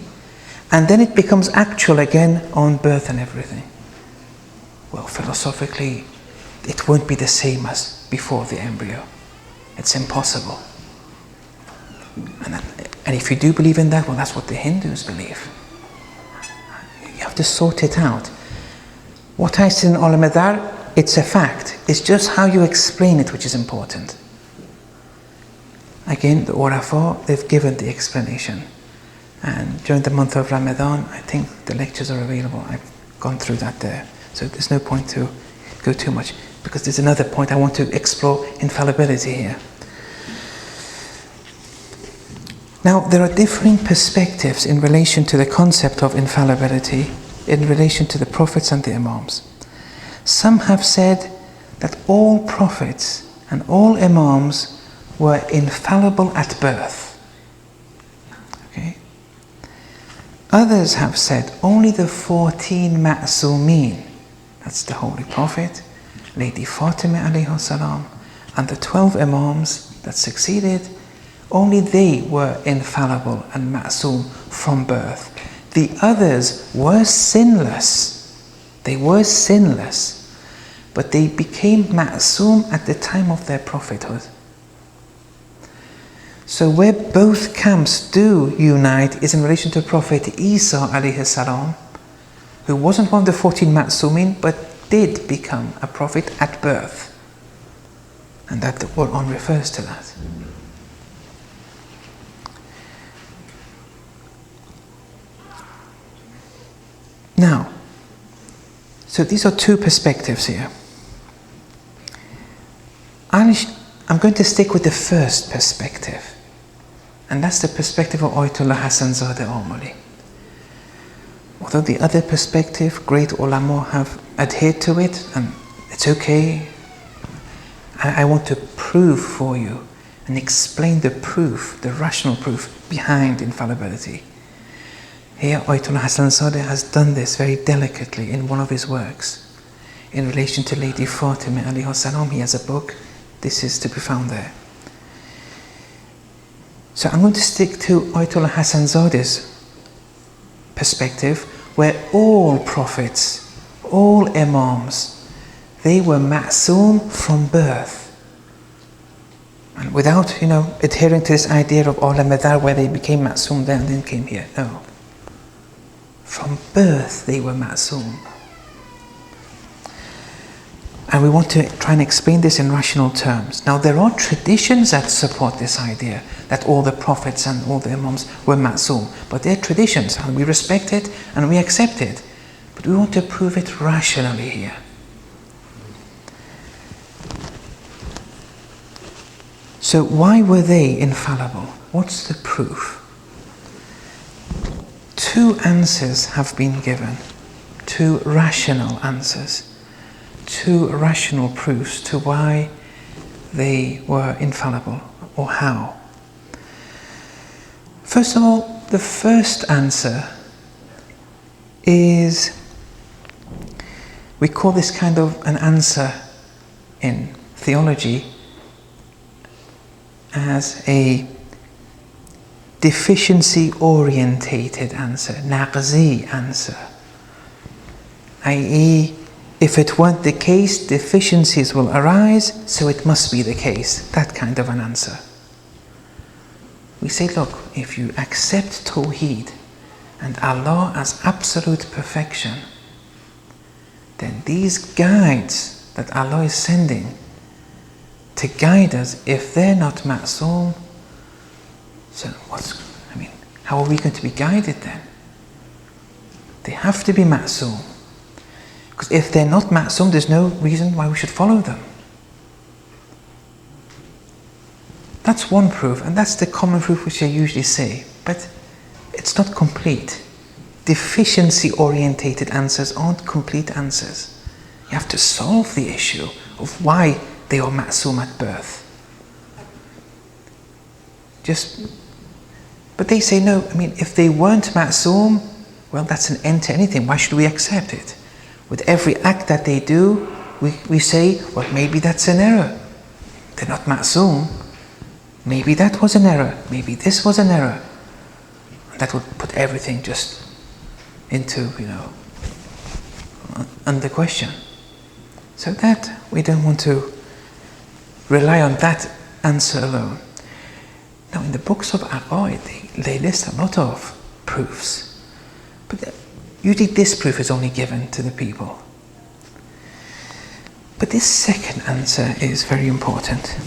and then it becomes actual again on birth and everything. Well, philosophically, it won't be the same as before the embryo. It's impossible. And if you do believe in that, well, that's what the Hindus believe. You have to sort it out. What I see in Alam al-Dhar, it's a fact. It's just how you explain it which is important. Again, the Urafa, they've given the explanation. And during the month of Ramadan, I think the lectures are available. I've gone through that there. So there's no point to go too much, because there's another point I want to explore, infallibility here. Now, there are differing perspectives in relation to the concept of infallibility in relation to the prophets and the imams. Some have said that all prophets and all imams were infallible at birth. Okay? Others have said only the 14 ma'sumeen, that's the Holy Prophet, Lady Fatima alayhi salam, and the 12 imams that succeeded, only they were infallible and ma'soom from birth. The others were sinless. They were sinless, but they became ma'soom at the time of their prophethood. So where both camps do unite is in relation to Prophet Isa alayhi salam, who wasn't one of the 14 ma'soomin, but did become a prophet at birth. And that the Quran refers to that. Now, so these are two perspectives here. I'm going to stick with the first perspective. And that's the perspective of Ayatollah Hassan Zadeh Amuli. Although the other perspective, great ulama have adhered to it, and it's okay. I want to prove for you and explain the proof, the rational proof behind infallibility. Here, Ayatollah Hassan Zadeh has done this very delicately in one of his works. In relation to Lady Fatima alayhi salam, he has a book. This is to be found there. So I'm going to stick to Ayatollah Hassan Zadeh's perspective, where all prophets, all imams, they were ma'soom from birth. And without, adhering to this idea of Alam Adar, where they became ma'soom there and then came here. No. From birth they were ma'soom. And we want to try and explain this in rational terms. Now there are traditions that support this idea, that all the prophets and all the imams were ma'soom. But they're traditions, and we respect it and we accept it. But we want to prove it rationally here. So why were they infallible? What's the proof? Two answers have been given. Two rational answers. Two rational proofs to why they were infallible, or how. First of all, the first answer is, we call this kind of an answer in theology as a deficiency-orientated answer, naqzi answer. I.e., if it weren't the case, deficiencies will arise, so it must be the case. That kind of an answer. We say, look, if you accept Tawheed and Allah as absolute perfection, then these guides that Allah is sending to guide us, if they're not ma'soom, so how are we going to be guided then? They have to be ma'soom. Because if they're not ma'soom, there's no reason why we should follow them. That's one proof, and that's the common proof which I usually say. But it's not complete. Deficiency-orientated answers aren't complete answers. You have to solve the issue of why they are ma'soom at birth. But they say, no, if they weren't ma'soom, well, that's an end to anything. Why should we accept it? With every act that they do, we say, well, maybe that's an error. They're not ma'soom. Maybe that was an error. Maybe this was an error. And that would put everything just into, under question. So that, we don't want to rely on that answer alone. Now, in the books of Aqaid, they list a lot of proofs. But usually this proof is only given to the people. But this second answer is very important.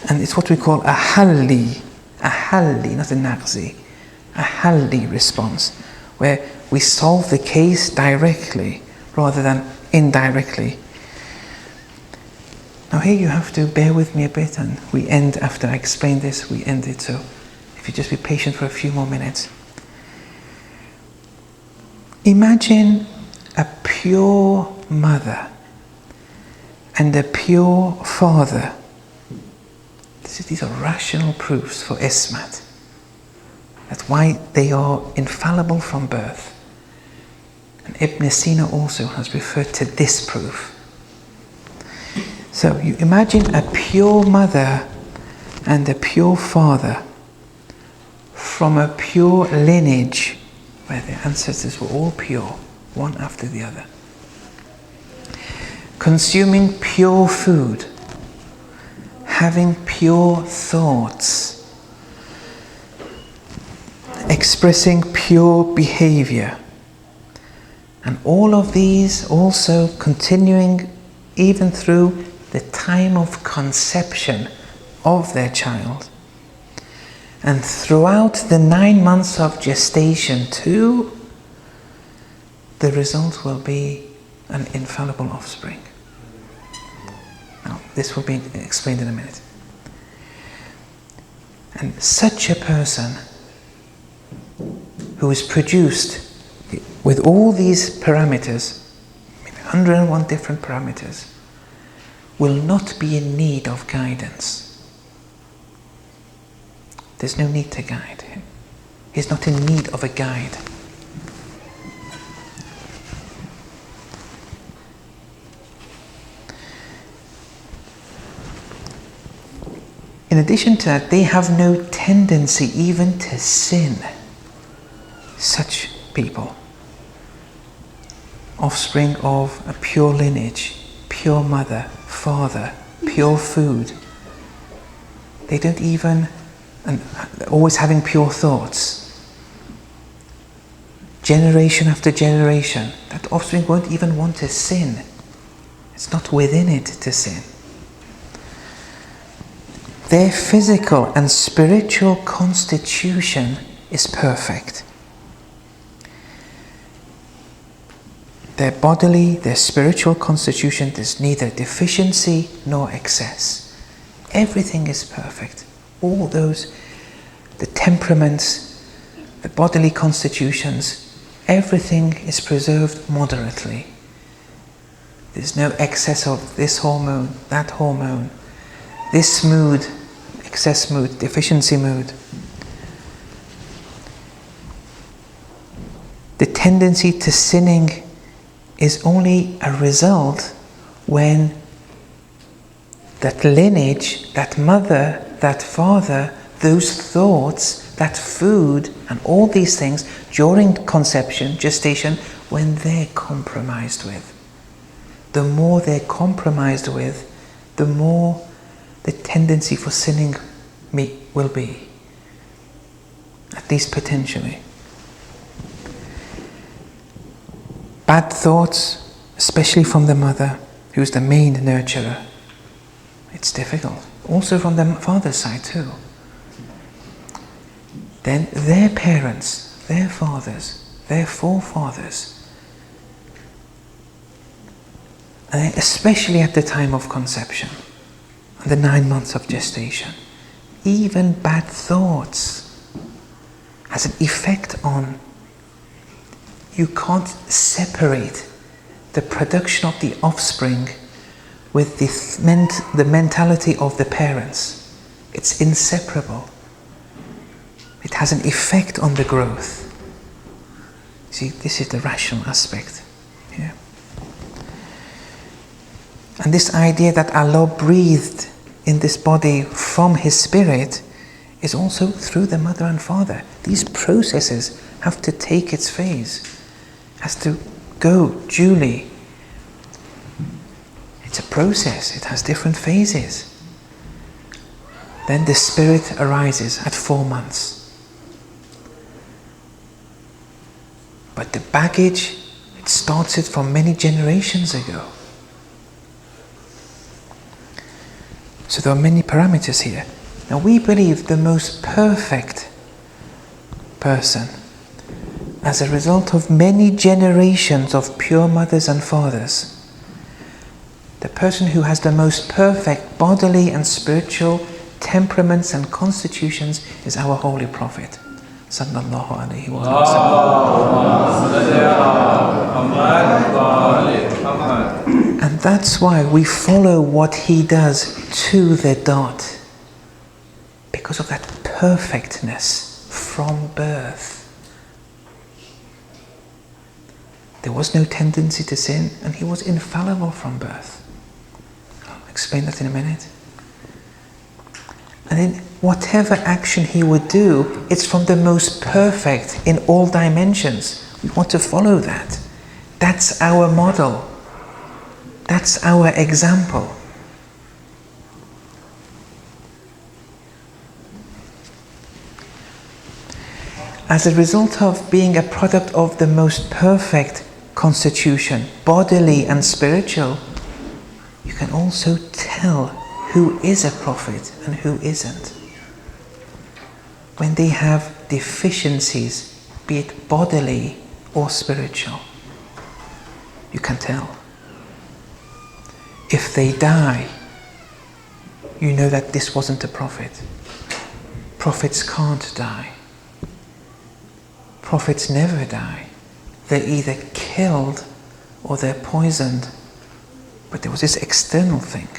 And it's what we call a halli, not a naqzi, a halli response, where we solve the case directly rather than indirectly. Now here you have to bear with me a bit, and we end, after I explain this, we end it, so if you just be patient for a few more minutes. Imagine a pure mother and a pure father. These are rational proofs for ismat. That's why they are infallible from birth. And Ibn Sina also has referred to this proof. So you imagine a pure mother and a pure father from a pure lineage, where their ancestors were all pure, one after the other. Consuming pure food, having pure thoughts, expressing pure behavior, and all of these also continuing even through the time of conception of their child, and throughout the 9 months of gestation too, the result will be an infallible offspring. Now, this will be explained in a minute. And such a person who is produced with all these parameters, maybe 101 different parameters, will not be in need of guidance. There's no need to guide him. He's not in need of a guide. In addition to that, they have no tendency even to sin. Such people, offspring of a pure lineage, pure mother, father, pure food, they don't even, and always having pure thoughts, generation after generation, that offspring won't even want to sin. It's not within it to sin. Their physical and spiritual constitution is perfect. Their bodily, their spiritual constitution, there's neither deficiency nor excess. Everything is perfect. All those, the temperaments, the bodily constitutions, everything is preserved moderately. There's no excess of this hormone, that hormone, this mood, excess mood, deficiency mood. The tendency to sinning is only a result when that lineage, that mother, that father, those thoughts, that food, and all these things during conception, gestation, when they're compromised with. The more they're compromised with, the more the tendency for sinning will be, at least potentially. Bad thoughts, especially from the mother, who's the main nurturer, it's difficult. Also from the father's side too. Then their parents, their fathers, their forefathers, and especially at the time of conception, the 9 months of gestation, even bad thoughts has an effect on. You can't separate the production of the offspring with the mentality of the parents. It's inseparable. It has an effect on the growth. See, this is the rational aspect here. And this idea that Allah breathed in this body from His Spirit is also through the mother and father. These processes have to take its phase, has to go duly. It's a process, it has different phases. Then the Spirit arises at 4 months. But the baggage, it started from many generations ago. So there are many parameters here. Now we believe the most perfect person, as a result of many generations of pure mothers and fathers, the person who has the most perfect bodily and spiritual temperaments and constitutions is our Holy Prophet, sallallahu alaihi wasallam. And that's why we follow what he does to the dot, because of that perfectness from birth. There was no tendency to sin, and he was infallible from birth. I'll explain that in a minute. And then whatever action he would do, it's from the most perfect in all dimensions. We want to follow that. That's our model. That's our example. As a result of being a product of the most perfect constitution, bodily and spiritual, you can also tell who is a prophet and who isn't. When they have deficiencies, be it bodily or spiritual, you can tell. If they die, you know that this wasn't a prophet. Prophets can't die. Prophets never die. They're either killed or they're poisoned. But there was this external thing.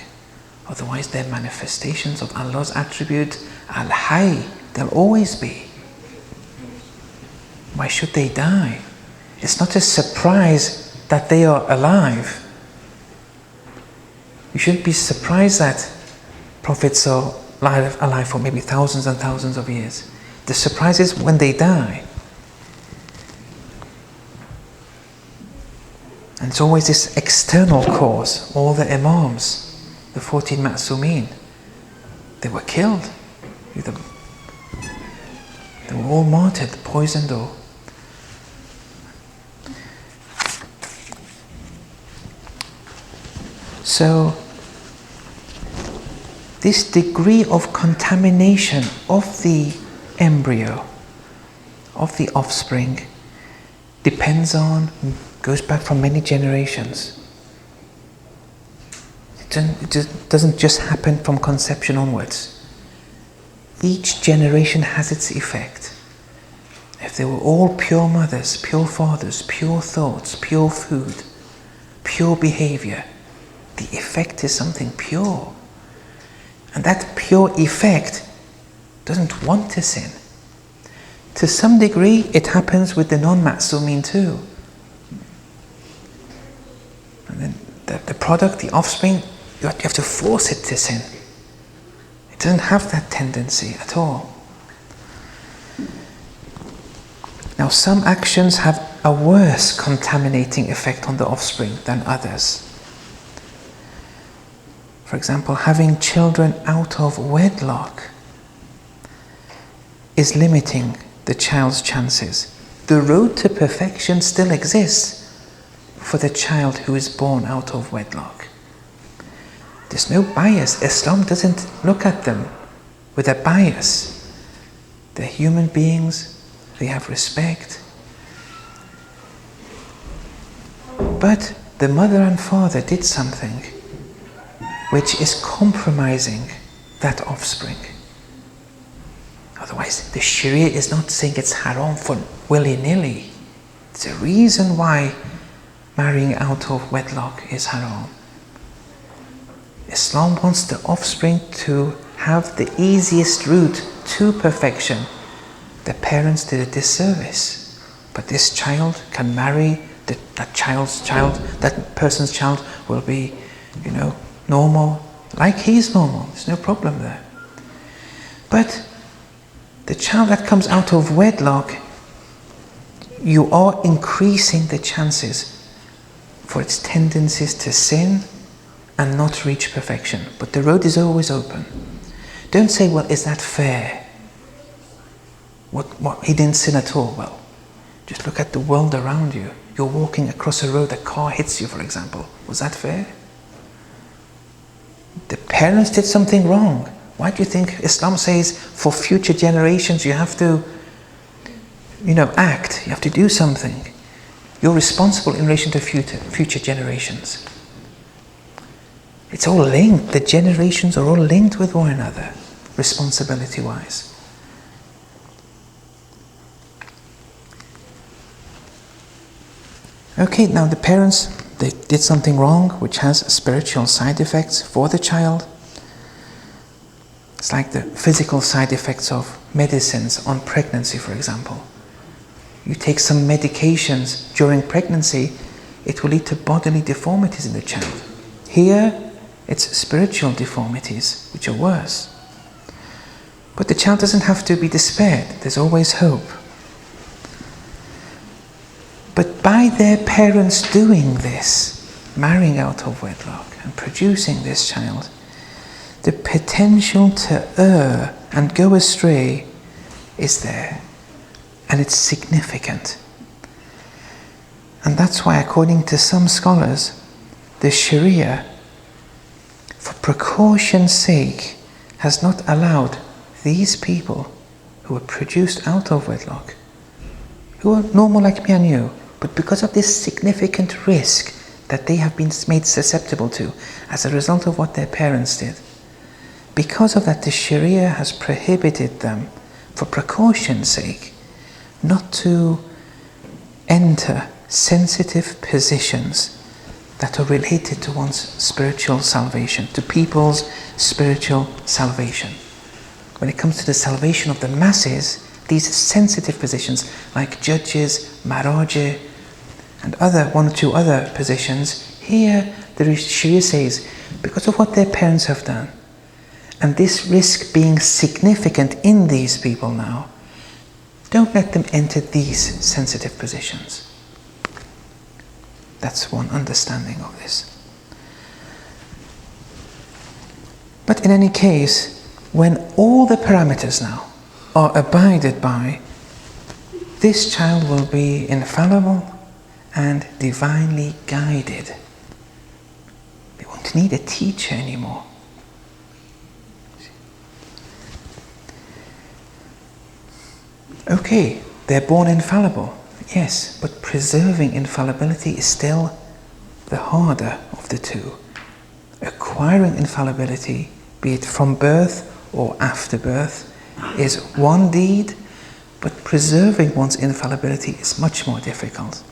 Otherwise they're manifestations of Allah's attribute, Al-Hayy. They'll always be. Why should they die? It's not a surprise that they are alive. You shouldn't be surprised that prophets are alive for maybe thousands and thousands of years. The surprise is when they die. And it's always this external cause. All the Imams, the 14 Ma'sumeen, they were killed. They were all martyred, poisoned or... So, this degree of contamination of the embryo, of the offspring, goes back from many generations. It doesn't just happen from conception onwards. Each generation has its effect. If they were all pure mothers, pure fathers, pure thoughts, pure food, pure behavior, the effect is something pure. And that pure effect doesn't want to sin. To some degree, it happens with the non-Ma'sumeen too. And then the product, the offspring, you have to force it to sin. It doesn't have that tendency at all. Now, some actions have a worse contaminating effect on the offspring than others. For example, having children out of wedlock is limiting the child's chances. The road to perfection still exists for the child who is born out of wedlock. There's no bias. Islam doesn't look at them with a bias. They're human beings, they have respect. But the mother and father did something which is compromising that offspring. Otherwise, the Sharia is not saying it's haram for willy-nilly. It's a reason why marrying out of wedlock is haram. Islam wants the offspring to have the easiest route to perfection. The parents did a disservice. But this child can marry that child's child, that person's child will be, normal, like he's normal. There's no problem there. But the child that comes out of wedlock, you are increasing the chances for its tendencies to sin and not reach perfection. But the road is always open. Don't say, well, is that fair? What he didn't sin at all. Well, just look at the world around you. You're walking across a road, a car hits you, for example. Was that fair? The parents did something wrong. Why do you think Islam says for future generations you have to, act, you have to do something? You're responsible in relation to future generations. It's all linked. The generations are all linked with one another, responsibility-wise. Okay, now the parents, they did something wrong which has spiritual side effects for the child. It's like the physical side effects of medicines on pregnancy, for example. You take some medications during pregnancy, it will lead to bodily deformities in the child. Here, it's spiritual deformities, which are worse. But the child doesn't have to be despaired. There's always hope. But by their parents doing this, marrying out of wedlock and producing this child, the potential to err and go astray is there. And it's significant. And that's why, according to some scholars, the Sharia, for precaution's sake, has not allowed these people who were produced out of wedlock, who are normal like me and you, but because of this significant risk that they have been made susceptible to as a result of what their parents did, because of that the Sharia has prohibited them, for precaution's sake, not to enter sensitive positions that are related to one's spiritual salvation, to people's spiritual salvation. When it comes to the salvation of the masses, these sensitive positions like judges, maraji, and one or two other positions, here the Sharia says, because of what their parents have done, and this risk being significant in these people now, don't let them enter these sensitive positions. That's one understanding of this. But in any case, when all the parameters now are abided by, this child will be infallible and divinely guided. They won't need a teacher anymore. Okay, they're born infallible, yes, but preserving infallibility is still the harder of the two. Acquiring infallibility, be it from birth or after birth, is one deed, but preserving one's infallibility is much more difficult.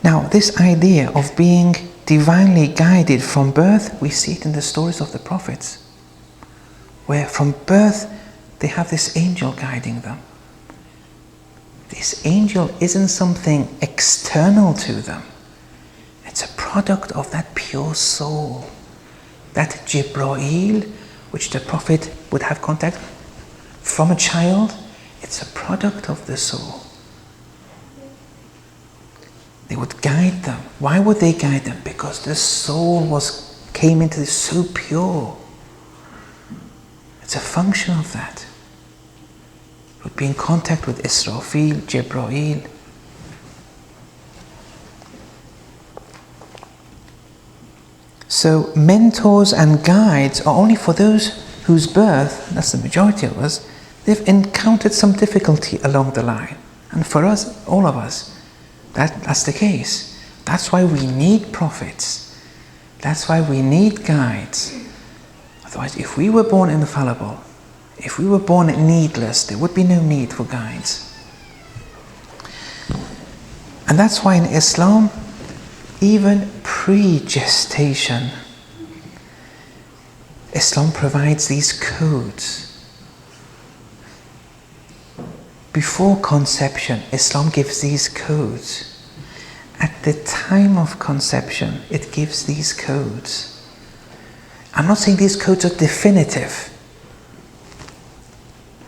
Now, this idea of being divinely guided from birth, we see it in the stories of the prophets, where from birth they have this angel guiding them. This angel isn't something external to them. It's a product of that pure soul. That Jibreel, which the Prophet would have contact from a child, it's a product of the soul. They would guide them. Why would they guide them? Because the soul came into this so pure. It's a function of that. It would be in contact with Israfil, Jibreel. So mentors and guides are only for those whose birth, that's the majority of us, they've encountered some difficulty along the line. And for us, all of us, that's the case. That's why we need prophets. That's why we need guides. Otherwise, if we were born infallible, if we were born needless, there would be no need for guides. And that's why in Islam, even pre-gestation, Islam provides these codes. Before conception, Islam gives these codes. At the time of conception, it gives these codes. I'm not saying these codes are definitive.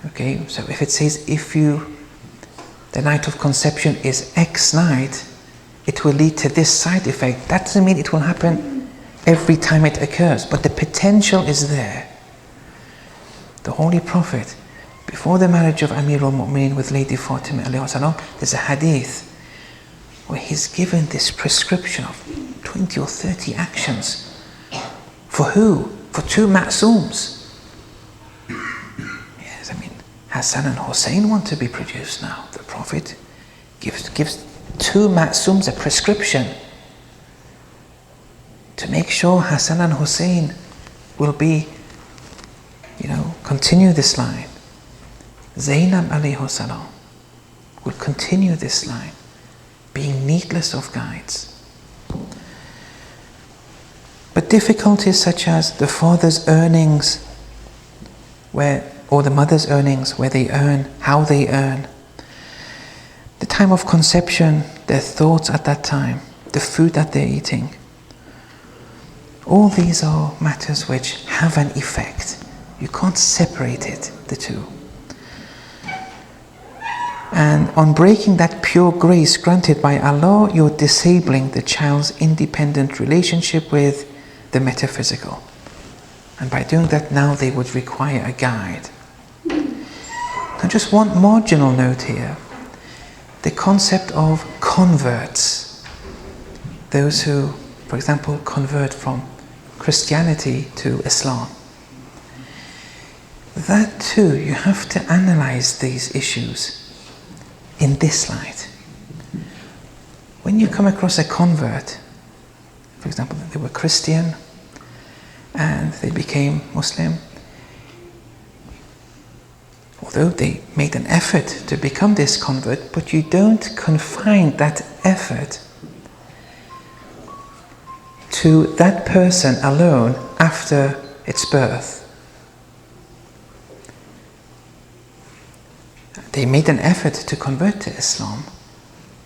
Okay, so if it says the night of conception is X night, it will lead to this side effect. That doesn't mean it will happen every time it occurs, but the potential is there. The Holy Prophet, before the marriage of Amir al-Mu'mineen with Lady Fatima alayhi salam, there's a hadith where he's given this prescription of 20 or 30 actions. For who? For two ma'sooms. Yes, I mean, Hassan and Hussein want to be produced now. The Prophet gives two ma'sooms a prescription to make sure Hassan and Hussein will be, continue this line. Zainab alayhi salam will continue this line, being needless of guides. But difficulties such as the father's earnings, or the mother's earnings, where they earn, how they earn, the time of conception, their thoughts at that time, the food that they're eating, all these are matters which have an effect. You can't separate it, the two. And on breaking that pure grace granted by Allah, you're disabling the child's independent relationship with the metaphysical. And by doing that, now they would require a guide. Now just one marginal note here. The concept of converts. Those who, for example, convert from Christianity to Islam. That too, you have to analyze these issues in this light. When you come across a convert, for example, they were Christian and they became Muslim, although they made an effort to become this convert, but you don't confine that effort to that person alone after its birth. They made an effort to convert to Islam,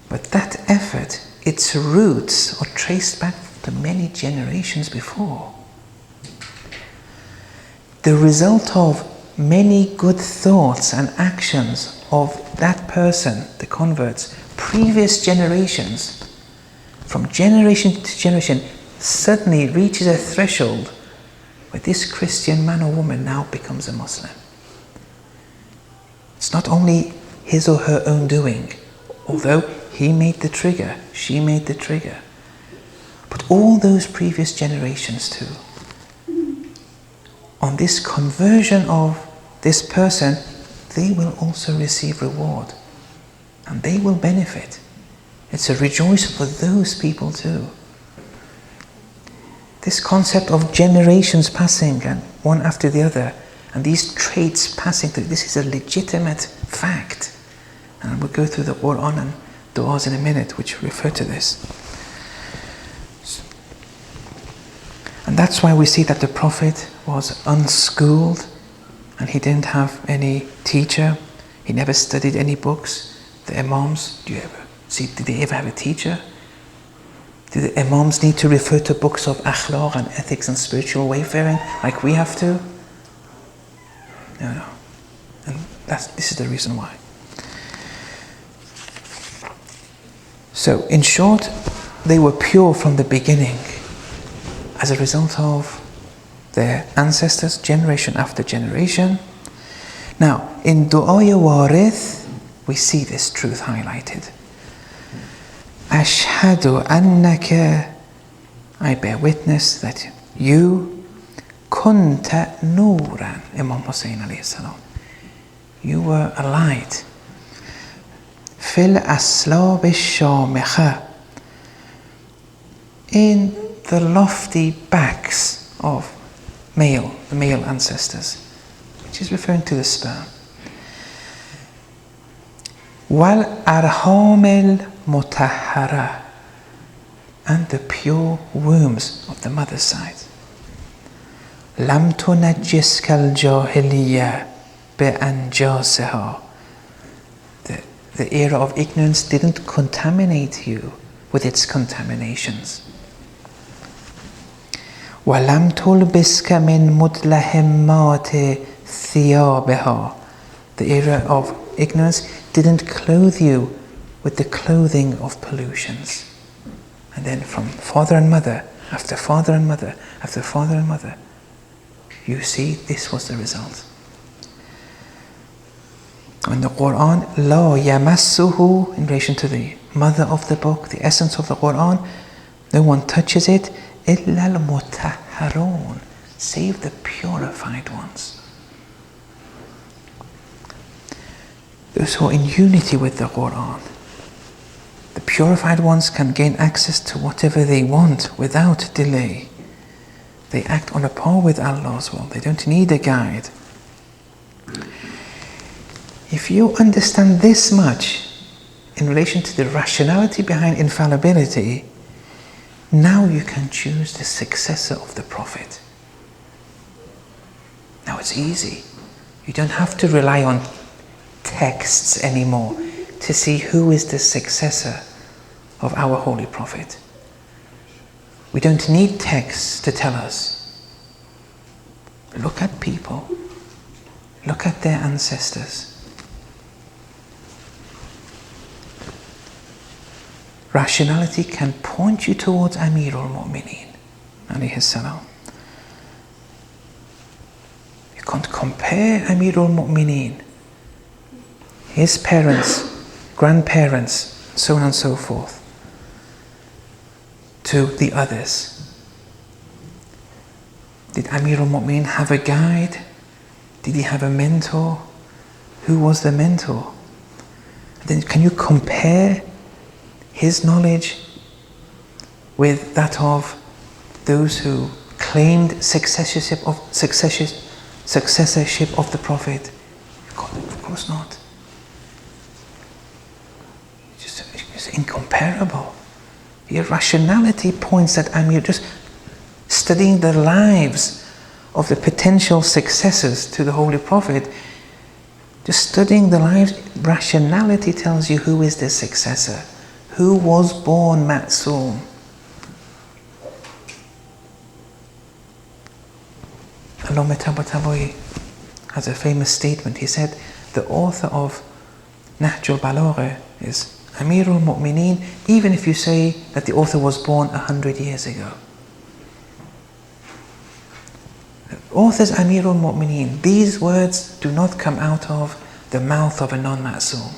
but that effort, its roots are traced back to many generations before. The result of many good thoughts and actions of that person, the converts, previous generations, from generation to generation, suddenly reaches a threshold where this Christian man or woman now becomes a Muslim. It's not only his or her own doing, although he made the trigger, she made the trigger, but all those previous generations too. On this conversion of this person, they will also receive reward and they will benefit. It's a rejoicing for those people too. This concept of generations passing and one after the other, and these traits passing through, this is a legitimate fact. And we'll go through the Quran and du'as in a minute which refer to this. And that's why we see that the Prophet was unschooled and he didn't have any teacher. He never studied any books. The Imams, did they ever have a teacher? Did the Imams need to refer to books of akhlaq and ethics and spiritual wayfaring like we have to? No. And this is the reason why. So, in short, they were pure from the beginning as a result of their ancestors, generation after generation. Now, in Du'a Warith, we see this truth highlighted. Ashhadu annaka, I bear witness that you kunta nuran, Imam Hussein alayhi salam. You were a light. Fil aslab al-shamikha, in the lofty backs of the male ancestors, which is referring to the sperm. Wal arham al-mutahhara, and the pure wombs of the mother's side. Lam tunajjiska al-jahiliyyah bi-anjasiha, the era of ignorance didn't contaminate you with its contaminations. وَلَمْ تُلْبِسْكَ مِنْ مُدْلَهِمَّاتِ ثِيَابِهَا, the era of ignorance didn't clothe you with the clothing of pollutions. And then from father and mother, after father and mother, after father and mother, you see this was the result. In the Quran, لَا يَمَسُّهُ, in relation to the mother of the book, the essence of the Quran, no one touches it, إِلَّا الْمُتَحَّرُونَ, save the purified ones. Those who are in unity with the Quran. The purified ones can gain access to whatever they want without delay. They act on a par with Allah's will. They don't need a guide. If you understand this much in relation to the rationality behind infallibility, now you can choose the successor of the Prophet. Now it's easy. You don't have to rely on texts anymore to see who is the successor of our Holy Prophet. We don't need texts to tell us. Look at people. Look at their ancestors. Rationality can point you towards Amir al-Mu'mineen, alayhi salam. You can't compare Amir al-Mu'mineen, his parents, grandparents, so on and so forth, to the others. Did Amir al-Mu'mineen have a guide? Did he have a mentor? Who was the mentor? And then can you compare his knowledge with that of those who claimed successorship of the Prophet? Of course not. It's incomparable. Your rationality points that Amir, just studying the lives of the potential successors to the Holy Prophet, just studying the lives, rationality tells you who is the successor, who was born Ma'soom. Allama Tabatabai has a famous statement. He said, the author of Nahj al-Balagha is Amirul Mu'mineen, even if you say that the author was born 100 years ago. The author's Amirul Mu'mineen. These words do not come out of the mouth of a non-Ma'soom.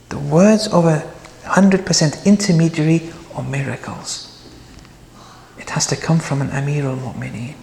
The words of a 100% intermediary are miracles. It has to come from an Amirul Mu'mineen.